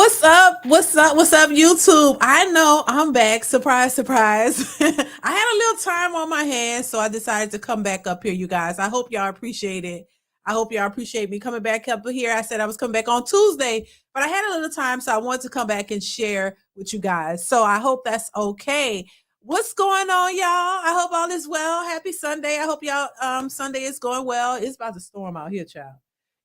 What's up? What's up? What's up, YouTube? I know I'm back. Surprise, surprise. I had a little time on my hands, so I decided to come back up here, you guys. I hope y'all appreciate it. I hope y'all appreciate me coming back up here. I said I was coming back on Tuesday, but I had a little time, so I wanted to come back and share with you guys. So I hope that's okay. What's going on, y'all? I hope all is well. Happy Sunday. I hope y'all Sunday is going well. It's about to storm out here, child.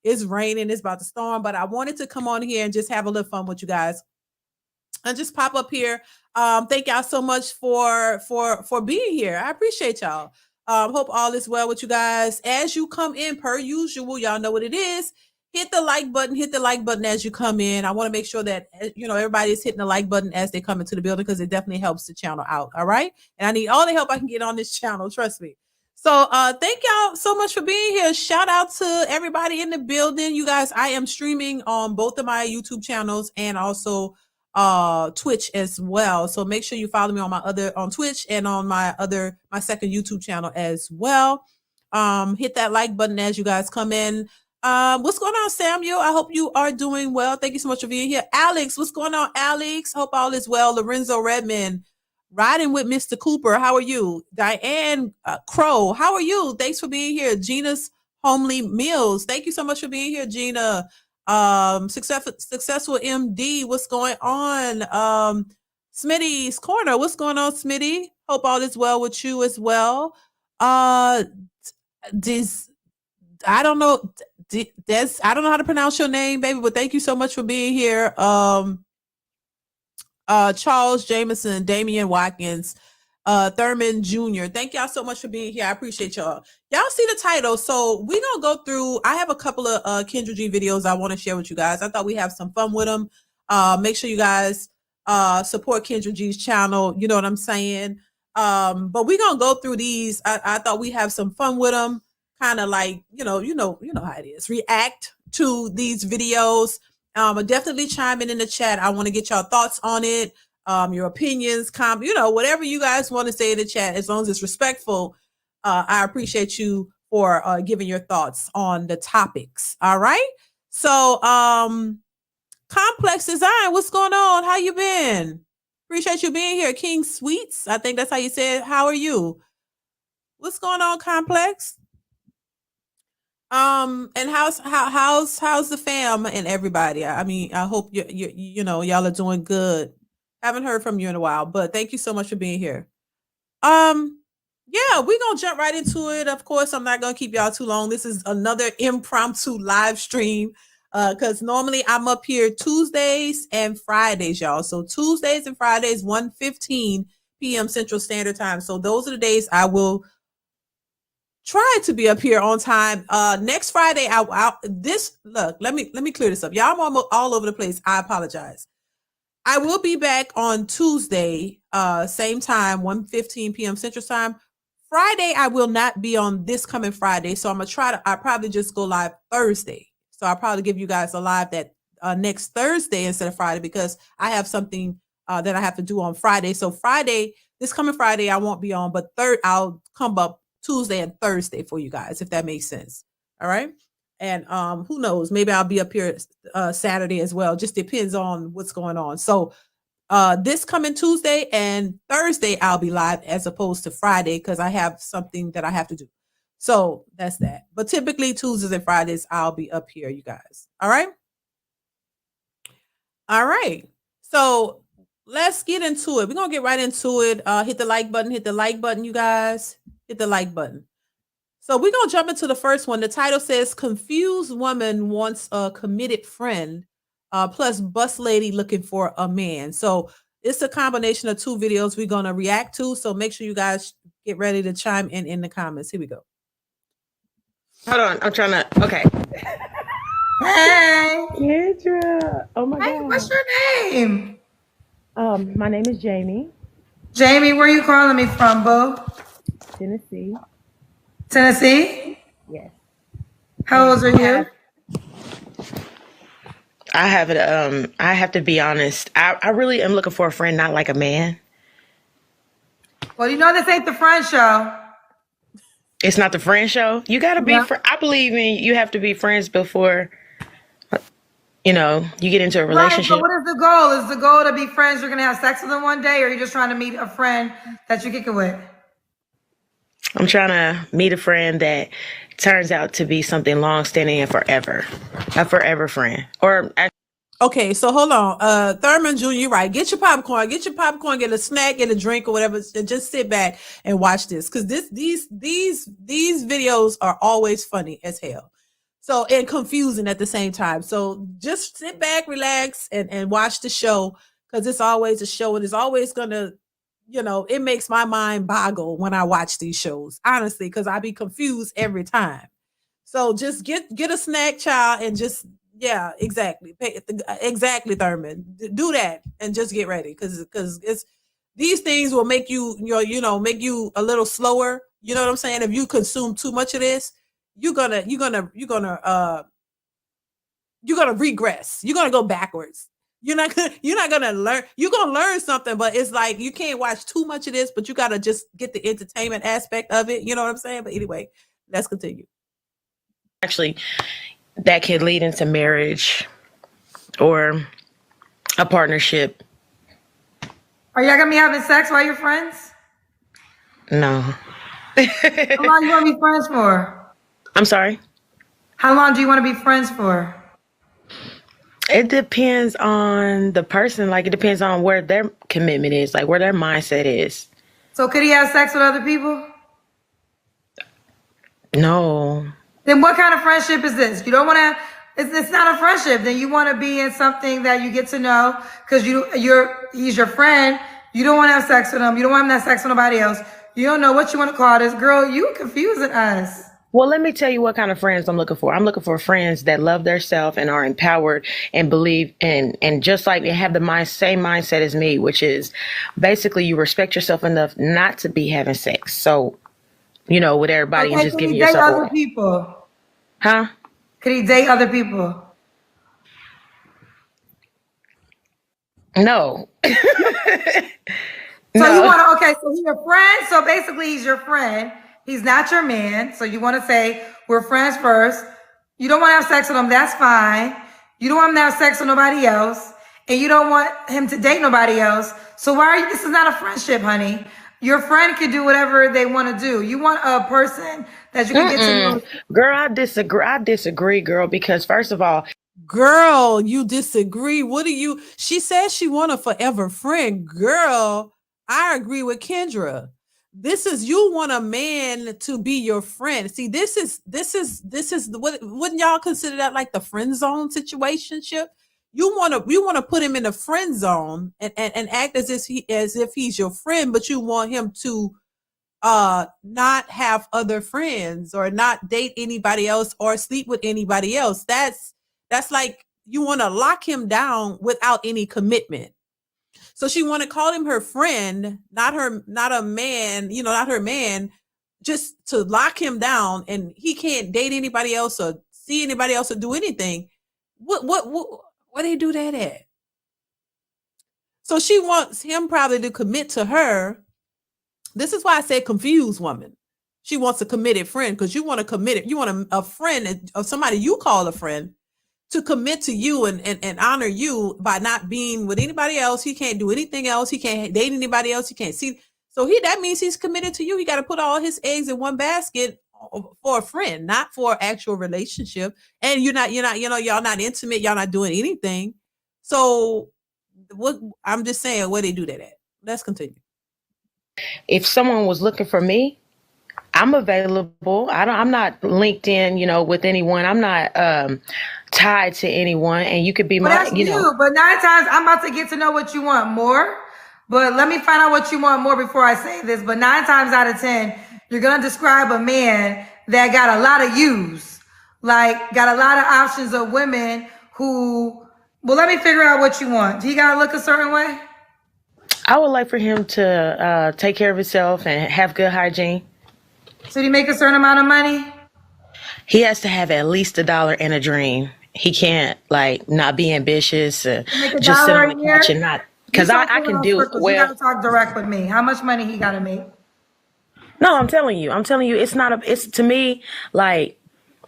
It's raining, it's about to storm, but I wanted to come on here and just have a little fun with you guys and just pop up here. Thank y'all so much for being here. I appreciate y'all. Hope all is well with you guys. As you come in, per usual, y'all know what it is. Hit the like button. Hit the like button as you come in. I want to make sure that everybody is hitting the like button as they come into the building because it definitely helps the channel out. All right, and I need all the help I can get on this channel. Trust me. So thank y'all so much for being here. Shout out to everybody in the building. You guys, I am streaming on both of my YouTube channels and also Twitch as well. So make sure you follow me on Twitch and on my second YouTube channel as well. Hit that like button as you guys come in. What's going on, Samuel? I hope you are doing well. Thank you so much for being here. Alex, what's going on, Alex? Hope all is well. Lorenzo Redmond. Riding with Mr. Cooper. How are you? Diane Crow. How are you? Thanks for being here. Gina's Homely Meals. Thank you so much for being here, Gina. Successful MD. What's going on? Smitty's Corner. What's going on, Smitty? Hope all is well with you as well. This I don't know. I don't know how to pronounce your name, baby, but thank you so much for being here. Charles Jameson, Damian Watkins, Thurman Jr. Thank y'all so much for being here. I appreciate y'all. Y'all see the title. So we're going to go through. I have a couple of Kendra G videos I want to share with you guys. I thought we'd have some fun with them. Make sure you guys support Kendra G's channel. You know what I'm saying? But we're going to go through these. I thought we'd have some fun with them. Kind of like, you know how it is. React to these videos. Definitely chime in the chat. I want to get y'all thoughts on it, your opinions, whatever you guys want to say in the chat, as long as it's respectful. I appreciate you for giving your thoughts on the topics. All right. So, Complex Design, what's going on? How you been? Appreciate you being here. King Sweets, I think that's how you said. How are you? What's going on, Complex? And how's the fam and everybody? I mean, I hope y'all are doing good. Haven't heard from you in a while, but thank you so much for being here. Yeah, we're gonna jump right into it. Of course, I'm not gonna keep y'all too long. This is another impromptu live stream. Because normally I'm up here Tuesdays and Fridays, y'all. So Tuesdays and Fridays, 1:15 p.m. Central Standard Time. So those are the days I will try to be up here on time. Next Friday, let me clear this up. Y'all, I'm all over the place. I apologize. I will be back on Tuesday, same time, 1:15 p.m. Central Time. Friday, I will not be on this coming Friday. So I'll probably just go live Thursday. So I'll probably give you guys a live that next Thursday instead of Friday, because I have something that I have to do on Friday. So this coming Friday, I won't be on, but I'll come up Tuesday and Thursday for you guys, if that makes sense. All right. And who knows, maybe I'll be up here Saturday as well. Just depends on what's going on. So this coming Tuesday and Thursday, I'll be live as opposed to Friday, because I have something that I have to do. So that's that. But typically Tuesdays and Fridays, I'll be up here, you guys. All right. All right. So let's get into it. We're going to get right into it. Hit the like button. Hit the like button, you guys. Hit the like button. So we're going to jump into the first one. The title says, Confused Woman Wants a Committed Friend, plus Bus Lady Looking for a Man. So it's a combination of two videos we're going to react to. So make sure you guys get ready to chime in the comments. Here we go. Hold on. I'm trying to. Okay. Hey. Kendra. Oh my God. What's your name? My name is Jamie. Jamie, where are you calling me from, boo? Tennessee. Tennessee? Yes. How old are you? I have to be honest. I really am looking for a friend, not like a man. Well, you know this ain't the friend show. It's not the friend show. You gotta be. I believe in you have to be friends before. you get into a Right, but relationship. what is the goal? Is the goal to be friends? You're gonna have sex with them one day, or are you just trying to meet a friend that you kick it with? I'm trying to meet a friend that turns out to be something long standing and forever, a forever friend. Or Okay, so hold on. Thurman Jr., you're right. Get your popcorn, get a snack, get a drink or whatever, and just sit back and watch this. Because these videos are always funny as hell. So and confusing at the same time. So just sit back, relax, and watch the show because it's always a show and it's always gonna, it makes my mind boggle when I watch these shows, honestly, because I be confused every time. So just get a snack, child, and just yeah, exactly, exactly, Thurman. Do that and just get ready because it's these things will make you make you a little slower. You know what I'm saying? If you consume too much of this, you're gonna regress. You're gonna go backwards. You're not gonna learn. You're gonna learn something, but it's like you can't watch too much of this, but you gotta just get the entertainment aspect of it. You know what I'm saying? But anyway, let's continue. actually, that could lead into marriage or a partnership. Are y'all gonna be having sex while you're friends? No. How long do you want to be friends for? I'm sorry. How long do you want to be friends for? It depends on the person. Like, it depends on where their commitment is, like where their mindset is. So could he have sex with other people? No. Then what kind of friendship is this? You don't want to. It's not a friendship. Then you want to be in something that you get to know because he's your friend. You don't want to have sex with him. You don't want him to have sex with nobody else. You don't know what you want to call this. Girl, you confusing us. Well, let me tell you what kind of friends I'm looking for. I'm looking for friends that love themselves and are empowered and believe and just like they have the same mindset as me, which is basically you respect yourself enough not to be having sex. So, with everybody and just can giving he date yourself other away. people? Huh? Could he date other people? No. So you No. want to, okay, so he's your friend. So basically he's your friend. He's not your man. So you want to say we're friends first. You don't want to have sex with him. That's fine. You don't want him to have sex with nobody else. And you don't want him to date nobody else. So why are you, this is not a friendship, honey. Your friend can do whatever they want to do. You want a person that you can get to know. Girl, I disagree, girl, because first of all, Girl, you disagree. She says she want a forever friend. Girl, I agree with Kendra. You want a man to be your friend. See, this is wouldn't y'all consider that like the friend zone situationship? You want to put him in a friend zone and act as if he's your friend, but you want him to not have other friends or not date anybody else or sleep with anybody else. That's like you want to lock him down without any commitment. So she want to call him her friend, not a man, not her man, just to lock him down and he can't date anybody else or see anybody else or do anything. Where they do that at? So she wants him probably to commit to her. This is why I say confused woman. She wants a committed friend because you want a friend of somebody you call a friend to commit to you and honor you by not being with anybody else. He can't do anything else. He can't date anybody else. He can't see. So that means he's committed to you. He got to put all his eggs in one basket for a friend, not for an actual relationship. And y'all not intimate. Y'all not doing anything. So I'm just saying where they do that at. Let's continue. if someone was looking for me, I'm available. I'm not linked in, with anyone. I'm not tied to anyone. And you could be But that's you. But 9 times I'm about to get to know what you want more. But let me find out what you want more before I say this. But 9 times out of 10, you're going to describe a man that got a lot of use, like got a lot of options of women who, well, let me figure out what you want. Do you got to look a certain way? I would like for him to take care of himself and have good hygiene. So do you make a certain amount of money? He has to have at least $1 and a dream. He can't not be ambitious, just sit on the couch and not. Because I can do it well. You got to talk direct with me. How much money he got to make? No, I'm telling you, it's not it's to me, like,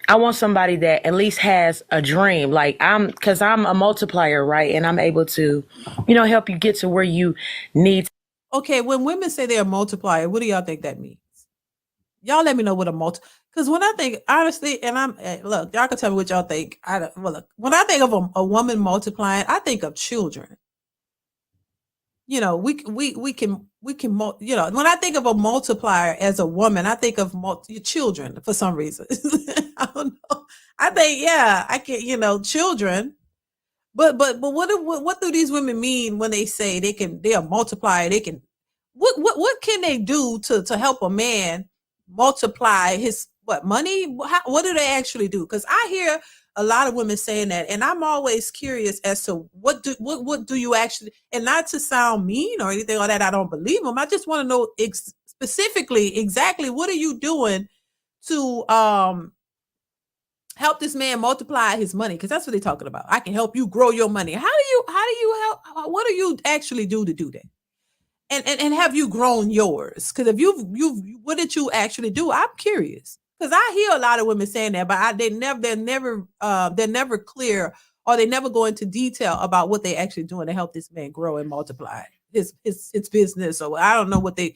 I want somebody that at least has a dream. Like cause I'm a multiplier, right? And I'm able to, help you get to where you need. Okay, when women say they're a multiplier, what do y'all think that means? Y'all let me know what a because when I think honestly, and look, y'all can tell me what y'all think. Look, when I think of a woman multiplying, I think of children. We can when I think of a multiplier as a woman, I think of children for some reason. I don't know. I think I can children. But what do these women mean when they say they're a multiplier? They can what can they do to help a man multiply his money? What do they actually do? Because I hear a lot of women saying that, and I'm always curious as to what do you actually, and not to sound mean or anything like that. I don't believe them. I just want to know specifically exactly what are you doing to help this man multiply his money, because that's what they're talking about. I can help you grow your money. How do you help? What do you actually do to do that? And have you grown yours? Because if what did you actually do? I'm curious, because I hear a lot of women saying that, but they're never clear, or they never go into detail about what they actually doing to help this man grow and multiply his business. Or I don't know what do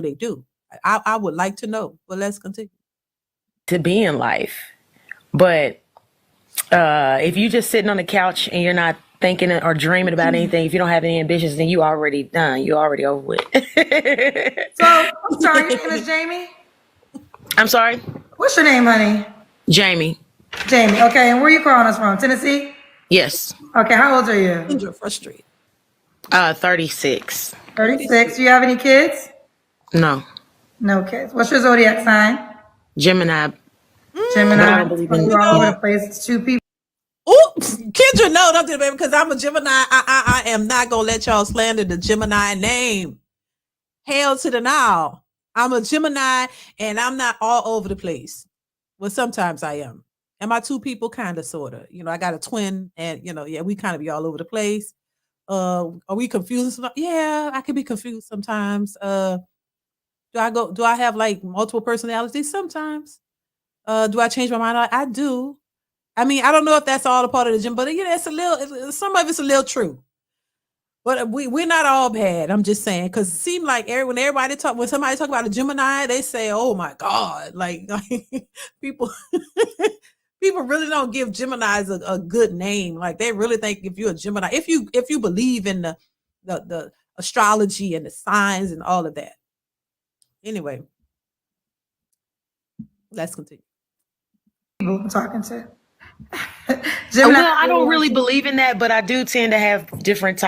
they do. I would like to know, but let's continue. To be in life. But if you're just sitting on the couch and you're not thinking or dreaming about anything, if you don't have any ambitions, then you already done. You already over with. So, I'm sorry, your name is Jamie? I'm sorry? What's your name, honey? Jamie. Jamie, okay. And where are you calling us from? Tennessee? Yes. Okay, how old are you? You're frustrated. 36. 36. Do you have any kids? No. No kids. What's your zodiac sign? Gemini. Gemini. I don't believe in You're all over the place. It's two people. Oh, Kendra, no, don't do it, baby, because I'm a Gemini. I am not gonna let y'all slander the Gemini name. Hail to the now. I'm a Gemini, and I'm not all over the place. Well, sometimes I am. Am I two people? Kind of, sort of. I got a twin, and we kind of be all over the place. Are we confused? Yeah, I can be confused sometimes. Do I have like multiple personalities? Sometimes. Do I change my mind? I do. I mean, I don't know if that's all a part of the gym, but it's some of it's a little true. But we're not all bad. I'm just saying, because it seemed like when somebody talk about a Gemini, they say, "Oh my God!" Like people really don't give Geminis a good name. Like they really think if you're a Gemini, if you believe in the astrology and the signs and all of that. Anyway, let's continue. People I'm talking to. Gemini, well, I don't really believe in that, but I do tend to have different,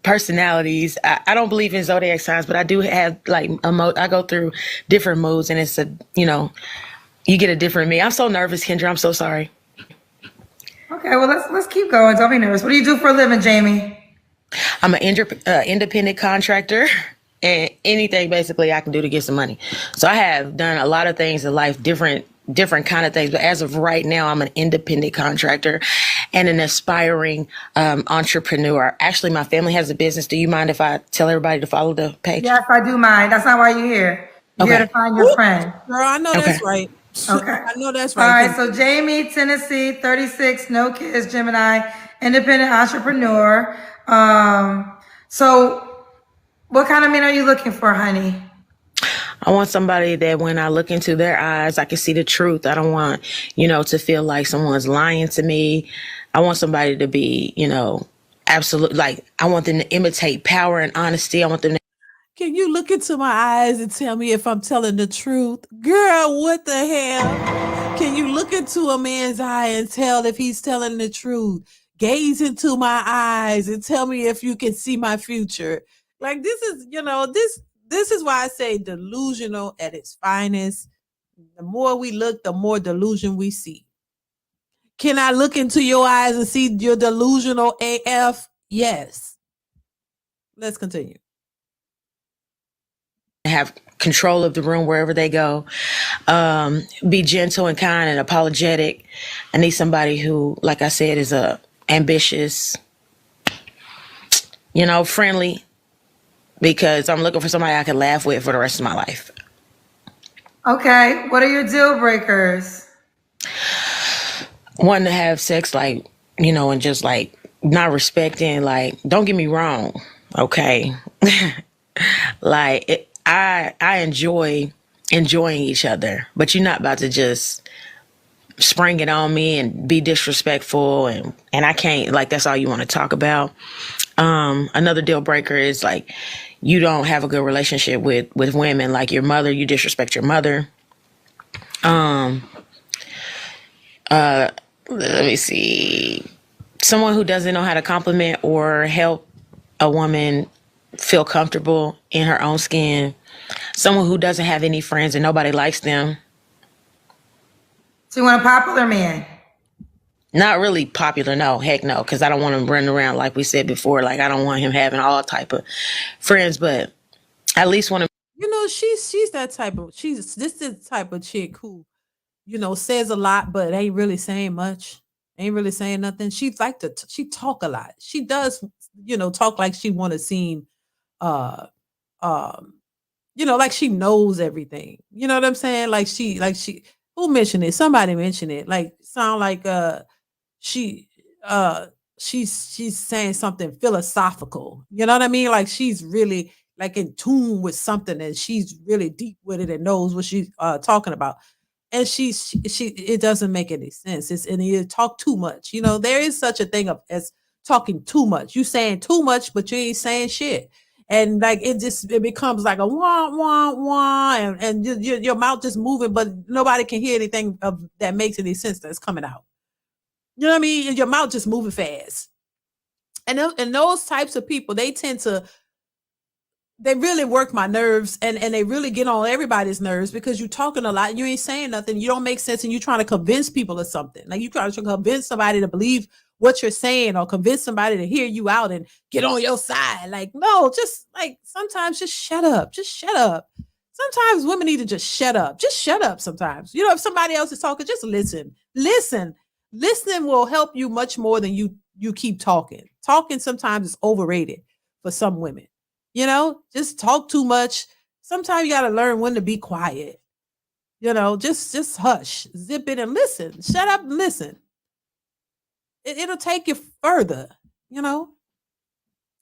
personalities. I don't believe in zodiac signs, but I do have I go through different moods, and it's you get a different me. I'm so nervous, Kendra. I'm so sorry. Okay, well let's keep going. Don't be nervous. What do you do for a living, Jamie? I'm an independent contractor. And anything basically I can do to get some money. So I have done a lot of things in life, different kind of things. But as of right now, I'm an independent contractor and an aspiring entrepreneur. Actually, my family has a business. Do you mind if I tell everybody to follow the page? Yes, I do mind. That's not why you're here. You're here to find your friend. Girl, I know that's right. Okay. I know that's right. All right, so Jamie, Tennessee, 36, no kids, Gemini, independent entrepreneur. So what kind of men are you looking for, honey? I want somebody that when I look into their eyes, I can see the truth. I don't want, to feel like someone's lying to me. I want somebody to be, absolute. Like I want them to imitate power and honesty. I want them to. Can you look into my eyes and tell me if I'm telling the truth? Girl, what the hell? Can you look into a man's eye and tell if he's telling the truth? Gaze into my eyes and tell me if you can see my future. Like this is, this is why I say delusional at its finest. The more we look, the more delusion we see. Can I look into your eyes and see your delusional AF? Yes. Let's continue. Have control of the room wherever they go. Be gentle and kind and apologetic. I need somebody who, like I said, is ambitious, friendly. Because I'm looking for somebody I can laugh with for the rest of my life. Okay. What are your deal breakers? Wanting to have sex, like, and just like not respecting, like, don't get me wrong. Okay. Like I enjoy enjoying each other, but you're not about to just spring it on me and be disrespectful, and I can't, like, that's all you want to talk about. Another deal breaker is like you don't have a good relationship with women, like your mother, you disrespect your mother. Let me see. Someone who doesn't know how to compliment or help a woman feel comfortable in her own skin. Someone who doesn't have any friends and nobody likes them. So you want a popular man? Not really popular, no, heck no, because I don't want him running around like we said before. Like, I don't want him having all type of friends, but at least want to. She's that type of this is the type of chick who, says a lot but ain't really saying much. Ain't really saying nothing. She like she talk a lot. She does, talk like she want to seem uh um like she knows everything. You know what I'm saying? Like she who mentioned it? Somebody mentioned it. Like sound like she uh she's saying something philosophical. You know what I mean? Like she's really like in tune with something and she's really deep with it and knows what she's talking about. And she it doesn't make any sense. And you talk too much. There is such a thing as talking too much. You saying too much, but you ain't saying shit. And like it becomes like a wah wah wah, and your mouth just moving, but nobody can hear anything of that makes any sense that's coming out. You know what I mean? And your mouth just moving fast. And those types of people, they really work my nerves, and they really get on everybody's nerves because you're talking a lot and you ain't saying nothing. You don't make sense, and you're trying to convince people of something. Like you trying to convince somebody to believe what you're saying or convince somebody to hear you out and get on your side. Like, no, just like sometimes just shut up. Just shut up. Sometimes women need to just shut up. Just shut up sometimes. If somebody else is talking, just listen. Listen. Listening will help you much more than you keep talking. Talking sometimes is overrated for some women. Just talk too much. Sometimes you got to learn when to be quiet. Just hush, zip it and listen. Shut up and listen. It'll take you further.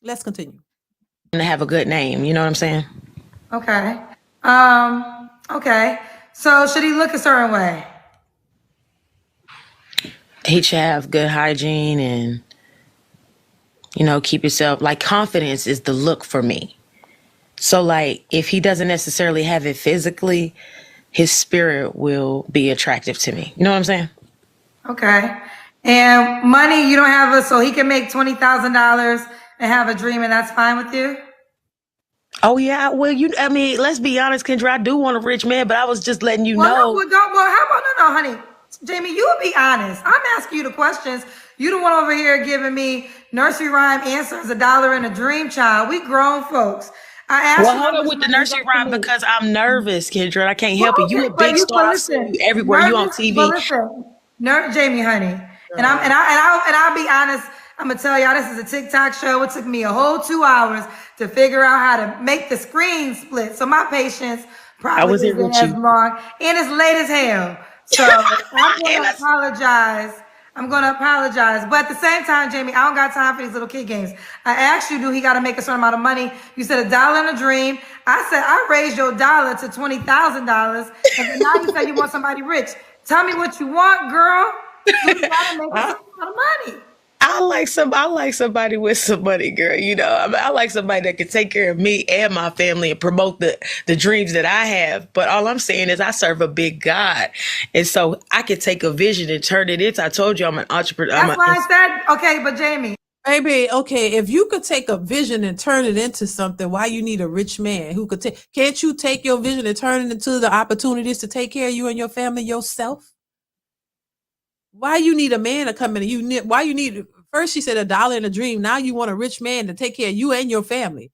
Let's continue. To have a good name, you know what I'm saying? Okay. Okay. So should he look a certain way? He should have good hygiene and, keep yourself, like, confidence is the look for me. So, like, if he doesn't necessarily have it physically, his spirit will be attractive to me. You know what I'm saying? Okay. And money, you don't have so he can make $20,000 and have a dream, and that's fine with you? Oh, yeah. Well, let's be honest, Kendra, I do want a rich man, but I was just letting you know. How about, no, honey. Jamie, you be honest. I'm asking you the questions. You the one over here giving me nursery rhyme answers, $1 and a dream child. We grown folks. I asked well, you. hold on with the nursery rhyme because I'm nervous, Kendra. I can't help it. You a big star. I've seen you everywhere. You on TV. But listen, Jamie, honey, and I'll be honest. I'm gonna tell y'all, this is a TikTok show. It took me a whole 2 hours to figure out how to make the screen split. So my patience probably isn't as long, and it's late as hell. So I'm gonna apologize. But at the same time, Jamie, I don't got time for these little kid games. I asked you, do he got to make a certain amount of money? You said $1 and a dream. I said, I raised your dollar to $20,000. And now you say you want somebody rich. Tell me what you want, girl. You got to make a certain amount of money. I like somebody with some money, girl. I like somebody that can take care of me and my family and promote the dreams that I have. But all I'm saying is I serve a big God. And so I can take a vision and turn it into, I told you I'm an entrepreneur. That's why I said, okay, but Jamie. Baby, okay, if you could take a vision and turn it into something, why you need a rich man who could can't you take your vision and turn it into the opportunities to take care of you and your family yourself? Why you need a man to come in? Why you need, first she said $1 in a dream. Now you want a rich man to take care of you and your family.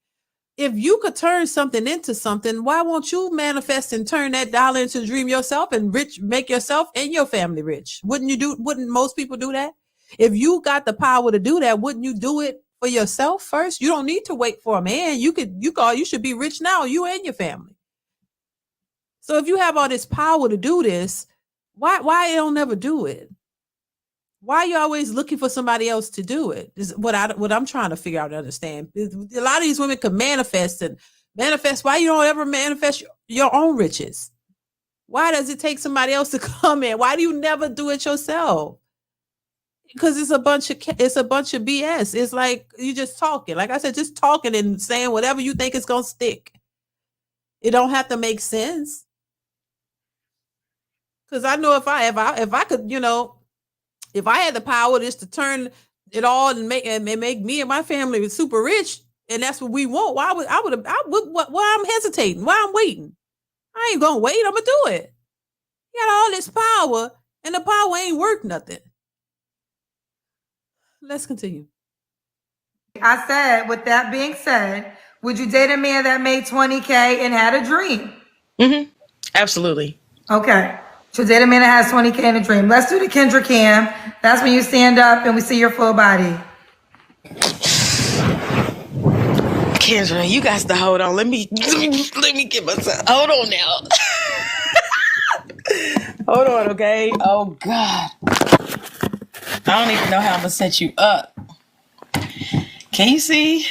If you could turn something into something, why won't you manifest and turn that dollar into a dream yourself and make yourself and your family rich? Wouldn't most people do that? If you got the power to do that, wouldn't you do it for yourself first? You don't need to wait for a man. You should be rich now, you and your family. So if you have all this power to do this, why you don't never do it? Why are you always looking for somebody else to do it? Is what I'm trying to figure out and understand. A lot of these women can manifest and manifest. Why you don't ever manifest your own riches? Why does it take somebody else to come in? Why do you never do it yourself? Because it's a bunch of BS. It's like you just talking. Like I said, just talking and saying whatever you think is gonna stick. It don't have to make sense. Because I know if I could, if I had the power just to turn it all and make me and my family super rich, and that's what we want, why I'm hesitating? Why I'm waiting? I ain't gonna wait. I'm gonna do it. You got all this power, and the power ain't worth nothing. Let's continue. I said, with that being said, would you date a man that made $20K and had a dream? Mm-hmm. Absolutely. Okay. So date a man that has $20K and a dream. Let's do the Kendra cam. That's when you stand up and we see your full body. Kendra, you got to hold on. Let me get myself. Hold on now. Hold on, okay? Oh God. I don't even know how I'm gonna set you up. Can you see?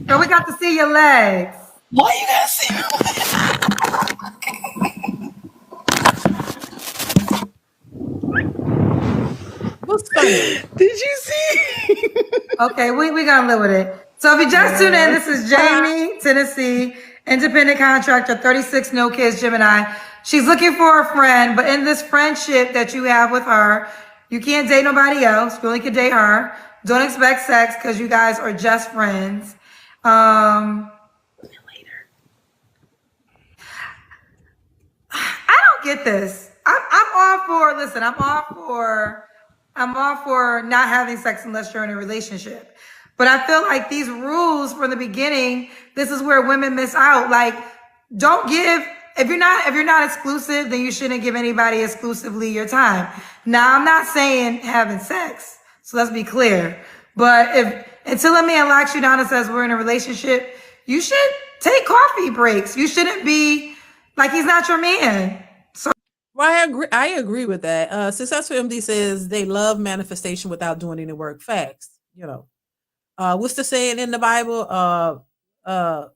So we got to see your legs. Why you gotta see me? What's funny? Did you see? Okay, we gonna live with it. So if you just tuned in, this is Jamie, Tennessee, independent contractor, 36, no kids, Gemini. She's looking for a friend, but in this friendship that you have with her, you can't date nobody else. You only can date her. Don't expect sex because you guys are just friends. I don't get this. I'm all for, listen, I'm all for not having sex unless you're in a relationship. But I feel like these rules from the beginning, this is where women miss out. Like, don't give, if you're not exclusive, then you shouldn't give anybody exclusively your time. Now, I'm not saying having sex, so let's be clear. But until a man locks you down and says we're in a relationship, you should take coffee breaks. You shouldn't be like he's not your man. So Well, I agree with that. Successful MD says they love manifestation without doing any work. Facts. What's the saying in the Bible?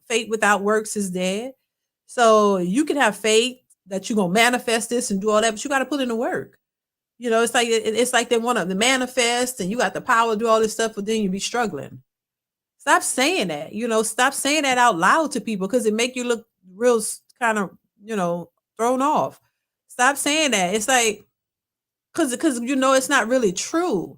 Faith without works is dead. So you can have faith that you're gonna manifest this and do all that, but you got to put in the work. It's like they want to manifest and you got the power to do all this stuff, but then you be struggling. Stop saying that. Stop saying that out loud to people because it make you look real kind of thrown off. Stop saying that. It's like because it's not really true.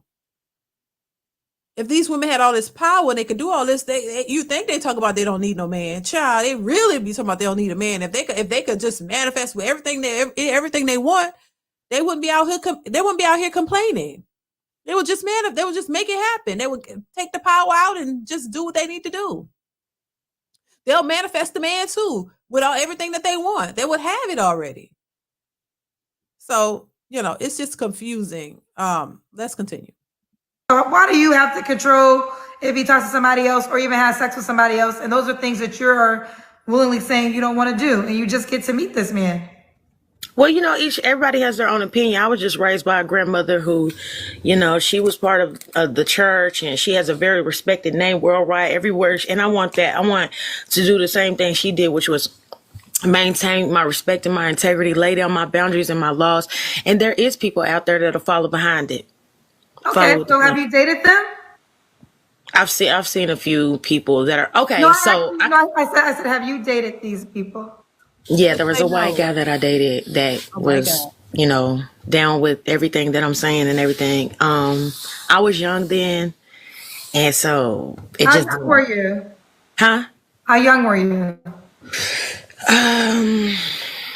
If these women had all this power and they could do all this, you think they talk about they don't need no man. Child, they really be talking about they don't need a man. If they could just manifest with everything they want, they wouldn't be out here complaining. They would just make it happen. They would take the power out and just do what they need to do. They'll manifest the man too with everything that they want. They would have it already. So, it's just confusing. Let's continue. why do you have to control if he talks to somebody else or even has sex with somebody else? And those are things that you're willingly saying you don't want to do. And you just get to meet this man. Well, everybody has their own opinion. I was just raised by a grandmother who, she was part of the church and she has a very respected name worldwide, everywhere. And I want that. I want to do the same thing she did, which was maintain my respect and my integrity, lay down my boundaries and my laws. And there is people out there that'll follow behind it. Okay, so have you dated them? I've seen a few people that are okay. No, so I said, have you dated these people? Yeah, there was a white guy that I dated that was, down with everything that I'm saying and everything. I was young then, and so it How just. young were you? Huh? How young were you?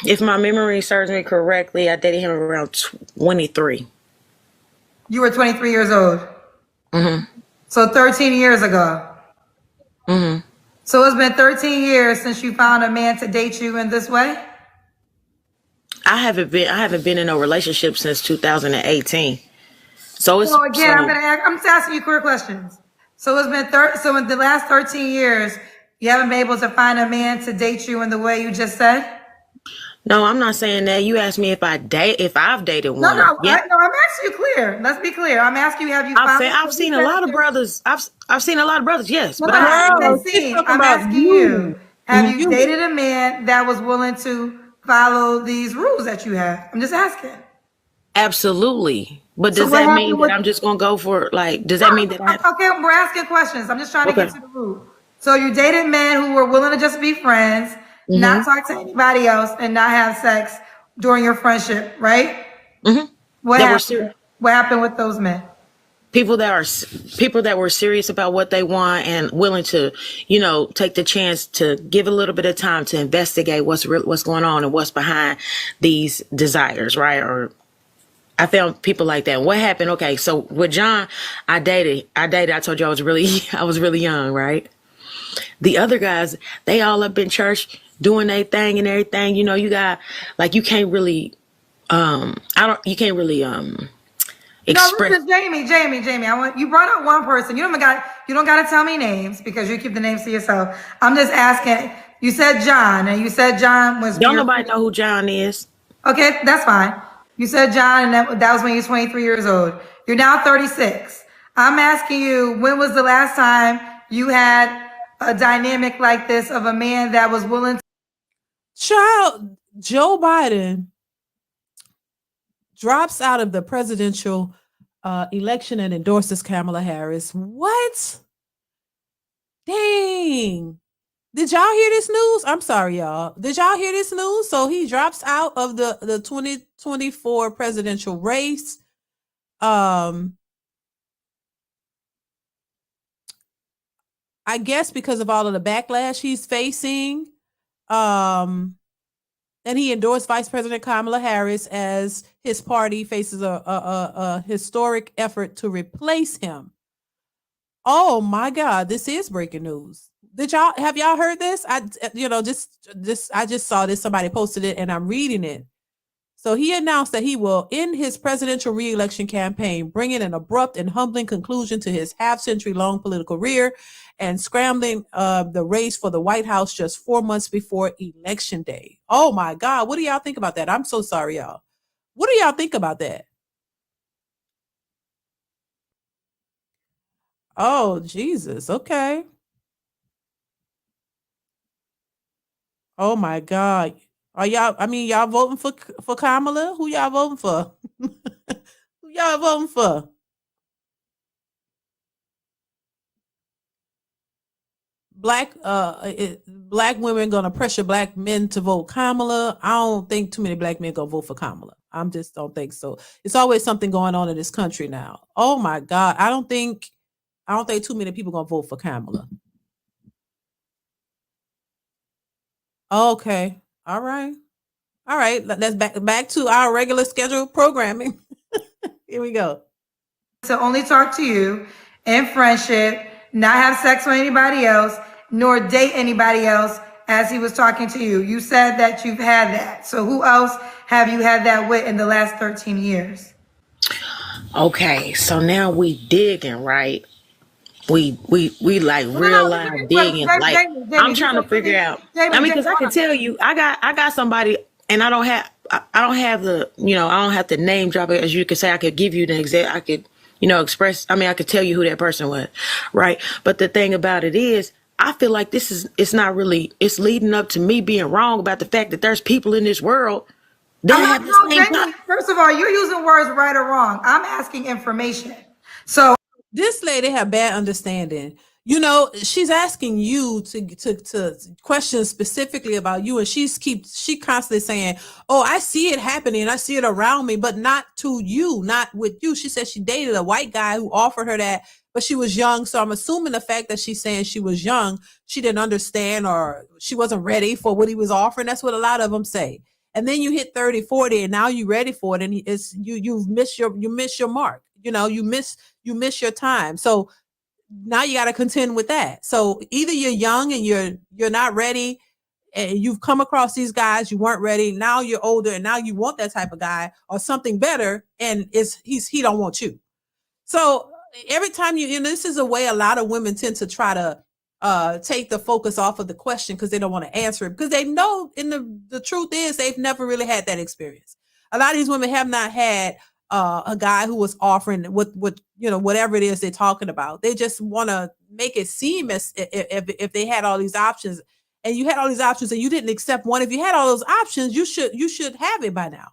If my memory serves me correctly, I dated him around 23. You were 23 years old. Mm-hmm. So 13 years ago. Mm-hmm. So it's been 13 years since you found a man to date you in this way? I haven't been in a relationship since 2018. So it's I'm just asking you quick questions. So it's been so in the last 13 years, you haven't been able to find a man to date you in the way you just said? No, I'm not saying that. You asked me if I've dated No, one. Yeah, no, I'm asking you clear. Let's be clear. I'm asking you, have you followed? I've seen a lot of brothers. I've seen a lot of brothers. Yes, No, but no, I I haven't didn't Girl, say dated. she's seen. talking I'm about asking you, you. have you You. dated a man that was willing to follow these rules that you have? I'm just asking. Absolutely. But So does what that mean happened that with? I'm just gonna go for like? Does that mean that I? Okay, we're asking questions. I'm just trying to Okay. get to the root. So you dated men who were willing to just be friends, not Mm-hmm. talk to anybody else, and not have sex during your friendship, right? Mm-hmm. What That were happened? What happened with those men? people that are people that were serious about what they want and willing to, take the chance to give a little bit of time to investigate what's going on and what's behind these desires, right? Or I found people like that. What happened? Okay, so with John, I dated. I told you I was really I was really young, right? The other guys, they all up in church doing their thing and everything. You got like you can't really I don't you can't really No, express. listen, Jamie. I want you brought up one person. You don't got to tell me names because you keep the names to yourself. I'm just asking. You said John, and you said John was Don't your. nobody know who John is. Okay, that's fine. You said John, and that was when you were 23 years old. You're now 36. I'm asking you, when was the last time you had a dynamic like this of a man that was willing to? Child, Joe Biden drops out of the presidential election and endorses Kamala Harris. What? Dang. Did y'all hear this news? I'm sorry, y'all. Did y'all hear this news? So he drops out of the 2024 presidential race. Um, I guess because of all of the backlash he's facing. Um, and he endorsed Vice President Kamala Harris as his party faces a historic effort to replace him. Oh my God, this is breaking news. Did y'all have y'all heard this? I just saw this. Somebody posted it, and I'm reading it. So he announced that he will end his presidential reelection campaign, bringing an abrupt and humbling conclusion to his half-century long political career and scrambling the race for the White House just 4 months before Election Day. Oh my God. What do y'all think about that? I'm so sorry, y'all. What do y'all think about that? Oh, Jesus. Okay. Oh my God. Are y'all, I mean, y'all voting for Kamala? Who y'all voting for? Who y'all voting for? Black women gonna pressure black men to vote Kamala. I don't think too many black men gonna vote for Kamala. I'm just don't think so. It's always something going on in this country now. Oh my God. I don't think too many people gonna vote for Kamala. Okay. All right. All right. Let's back to our regular scheduled programming. Here we go. To only talk to you in friendship, not have sex with anybody else, nor date anybody else as he was talking to you. You said that you've had that. So who else have you had that with in the last 13 years? Okay, so now we digging, right? We like No, real no, live digging. Like I'm trying to figure out. I mean, because I can tell you, I got somebody, and I don't have the I don't have to name drop it, as you could say. I could give you the exact. I could express. I mean, I could tell you who that person was, right? But the thing about it is, I feel like it's not really. It's leading up to me being wrong about the fact that there's people in this world that have the same. Jamie, first of all, you're using words right or wrong. I'm asking information. So This lady have bad understanding. She's asking you to question specifically about you, and she constantly saying, "Oh, I see it happening, I see it around me, but not to you, not with you." She said she dated a white guy who offered her that, but she was young. So I'm assuming the fact that she's saying she was young, she didn't understand or she wasn't ready for what he was offering. That's what a lot of them say. And then you hit 30, 40, and now you're ready for it, and you've missed your mark. You miss your time. So now you got to contend with that. So either you're young and you're not ready, and you've come across these guys, you weren't ready. Now you're older, and now you want that type of guy or something better, and he don't want you. So every time this is a way a lot of women tend to try to take the focus off of the question because they don't want to answer it because they know the truth is they've never really had that experience. A lot of these women have not had a guy who was offering what whatever it is they're talking about. They just want to make it seem as if they had all these options and you had all these options and you didn't accept one. If you had all those options, you should have it by now.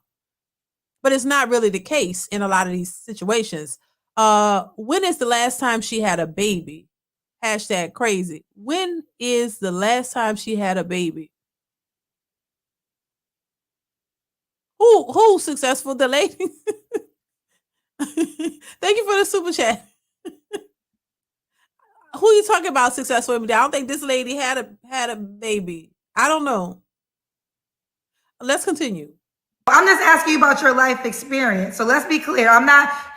But it's not really the case in a lot of these situations. When is the last time she had a baby? Hashtag crazy. When is the last time she had a baby? Who successful? The lady? Thank you for the super chat. Who you talking about successful? I don't think this lady had a baby. I don't know. Let's continue. I'm just asking you about your life experience. So let's be clear.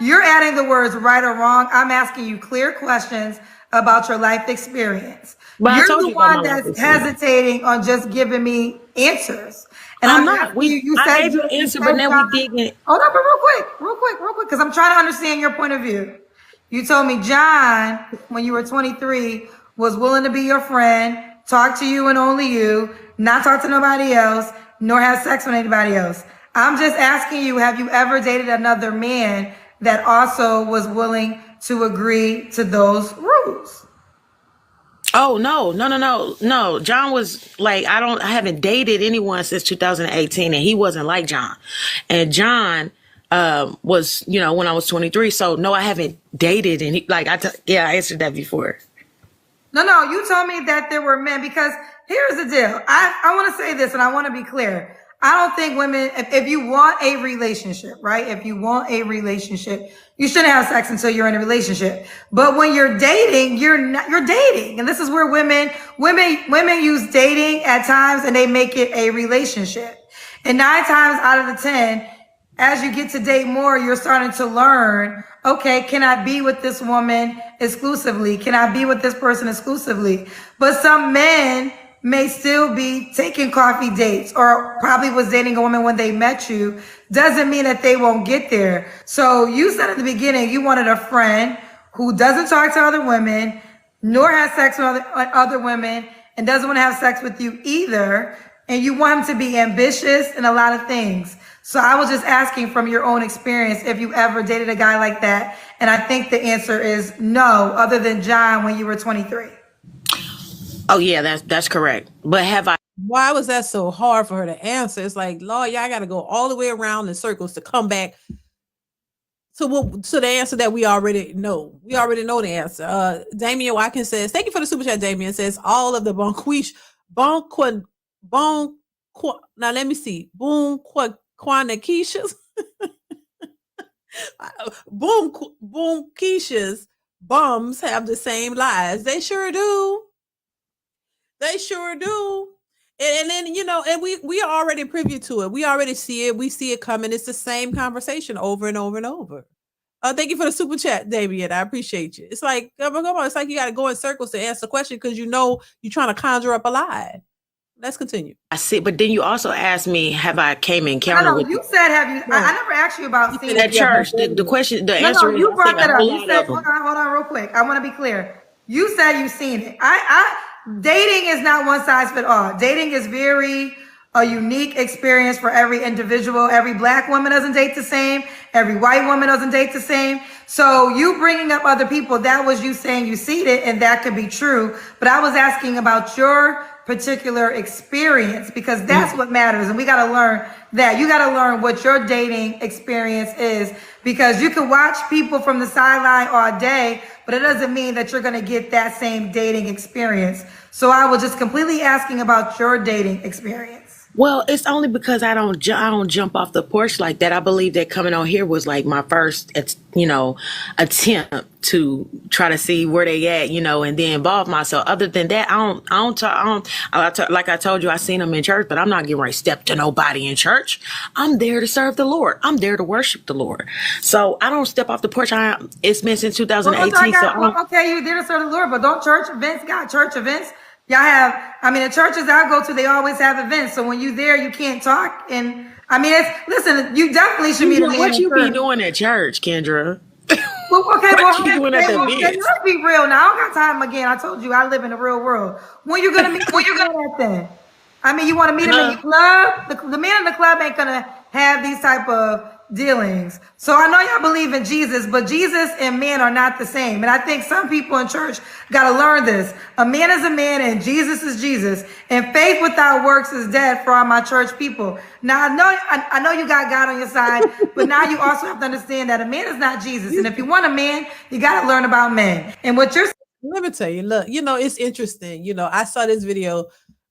You're adding the words right or wrong. I'm asking you clear questions about your life experience. But you're the one that's hesitating on just giving me answers. And I'm not. I gave you an answer, but now we digging. Hold on, but real quick, because I'm trying to understand your point of view. You told me John, when you were 23, was willing to be your friend, talk to you and only you, not talk to nobody else, nor have sex with anybody else. I'm just asking you, have you ever dated another man that also was willing to agree to those rules? Oh, no. John was like, I haven't dated anyone since 2018 and he wasn't like John. And John was, when I was 23. So no, I haven't dated. And I answered that before. No, you told me that there were men because here's the deal. I want to say this and I want to be clear. I don't think women, if you want a relationship, right? If you want a relationship, you shouldn't have sex until you're in a relationship. But when you're dating, you're dating. And this is where women use dating at times and they make it a relationship. And 9 times out of the 10, as you get to date more, you're starting to learn, okay, can I be with this woman exclusively? Can I be with this person exclusively? But some men may still be taking coffee dates or probably was dating a woman when they met you. Doesn't mean that they won't get there. So you said at the beginning you wanted a friend who doesn't talk to other women, nor has sex with other women, and doesn't want to have sex with you either. And you want him to be ambitious and a lot of things. So I was just asking from your own experience if you ever dated a guy like that. And I think the answer is no, other than John when you were 23. Oh yeah, that's correct. But have I? Why was that so hard for her to answer? It's like, Lord, y'all got to go all the way around in circles to come back to the answer that we already know. We already know the answer. Damian Watkins says, thank you for the super chat. Damian says, all of the now let me see. Quanakishas. Boom Keisha's bums have the same lies. They sure do. They sure do. And then, and we are already privy to it. We already see it. We see it coming. It's the same conversation over and over and over. Thank you for the super chat, Damien. I appreciate you. It's like, come on. It's like you got to go in circles to answer the question because you're trying to conjure up a lie. Let's continue. I see, but then you also asked me, have I came encounter with you said, have you? I never asked you about seeing at church. The question, the answer. No, you brought that up. You said, hold on, real quick. I want to be clear. You said you've seen it. Dating is not one size fit all. Dating is a unique experience for every individual. Every black woman doesn't date the same. Every white woman doesn't date the same. So you bringing up other people, that was you saying you seen it, and that could be true. But I was asking about your particular experience because that's what matters. And we got to learn that. You got to learn what your dating experience is because you can watch people from the sideline all day, but it doesn't mean that you're going to get that same dating experience. So I was just completely asking about your dating experience. Well, it's only because I don't jump off the porch like that. I believe that coming on here was like my first, attempt to try to see where they at, and then involve myself. Other than that, like I told you, I seen them in church, but I'm not getting ready to step to nobody in church. I'm there to serve the Lord. I'm there to worship the Lord. So I don't step off the porch. It's been since 2018. Okay, you're there to serve the Lord, but don't church events got church events? Y'all have, the churches I go to, they always have events. So when you're there, you can't talk. And listen, you definitely should be the man. What you be doing at church, Kendra? Well, Okay, Why you doing at the events? let's be real now. I don't got time again. I told you I live in the real world. When you gonna meet that then? I mean, you want to meet him in the club? The man in the club ain't gonna have these type of dealings. So I know y'all believe in Jesus, but Jesus and men are not the same. And I think some people in church got to learn this. A man is a man and Jesus is Jesus. And faith without works is dead for all my church people. Now I know you got God on your side, but now you also have to understand that a man is not Jesus. And if you want a man, you got to learn about men. And what you're Let me tell you, look, it's interesting. I saw this video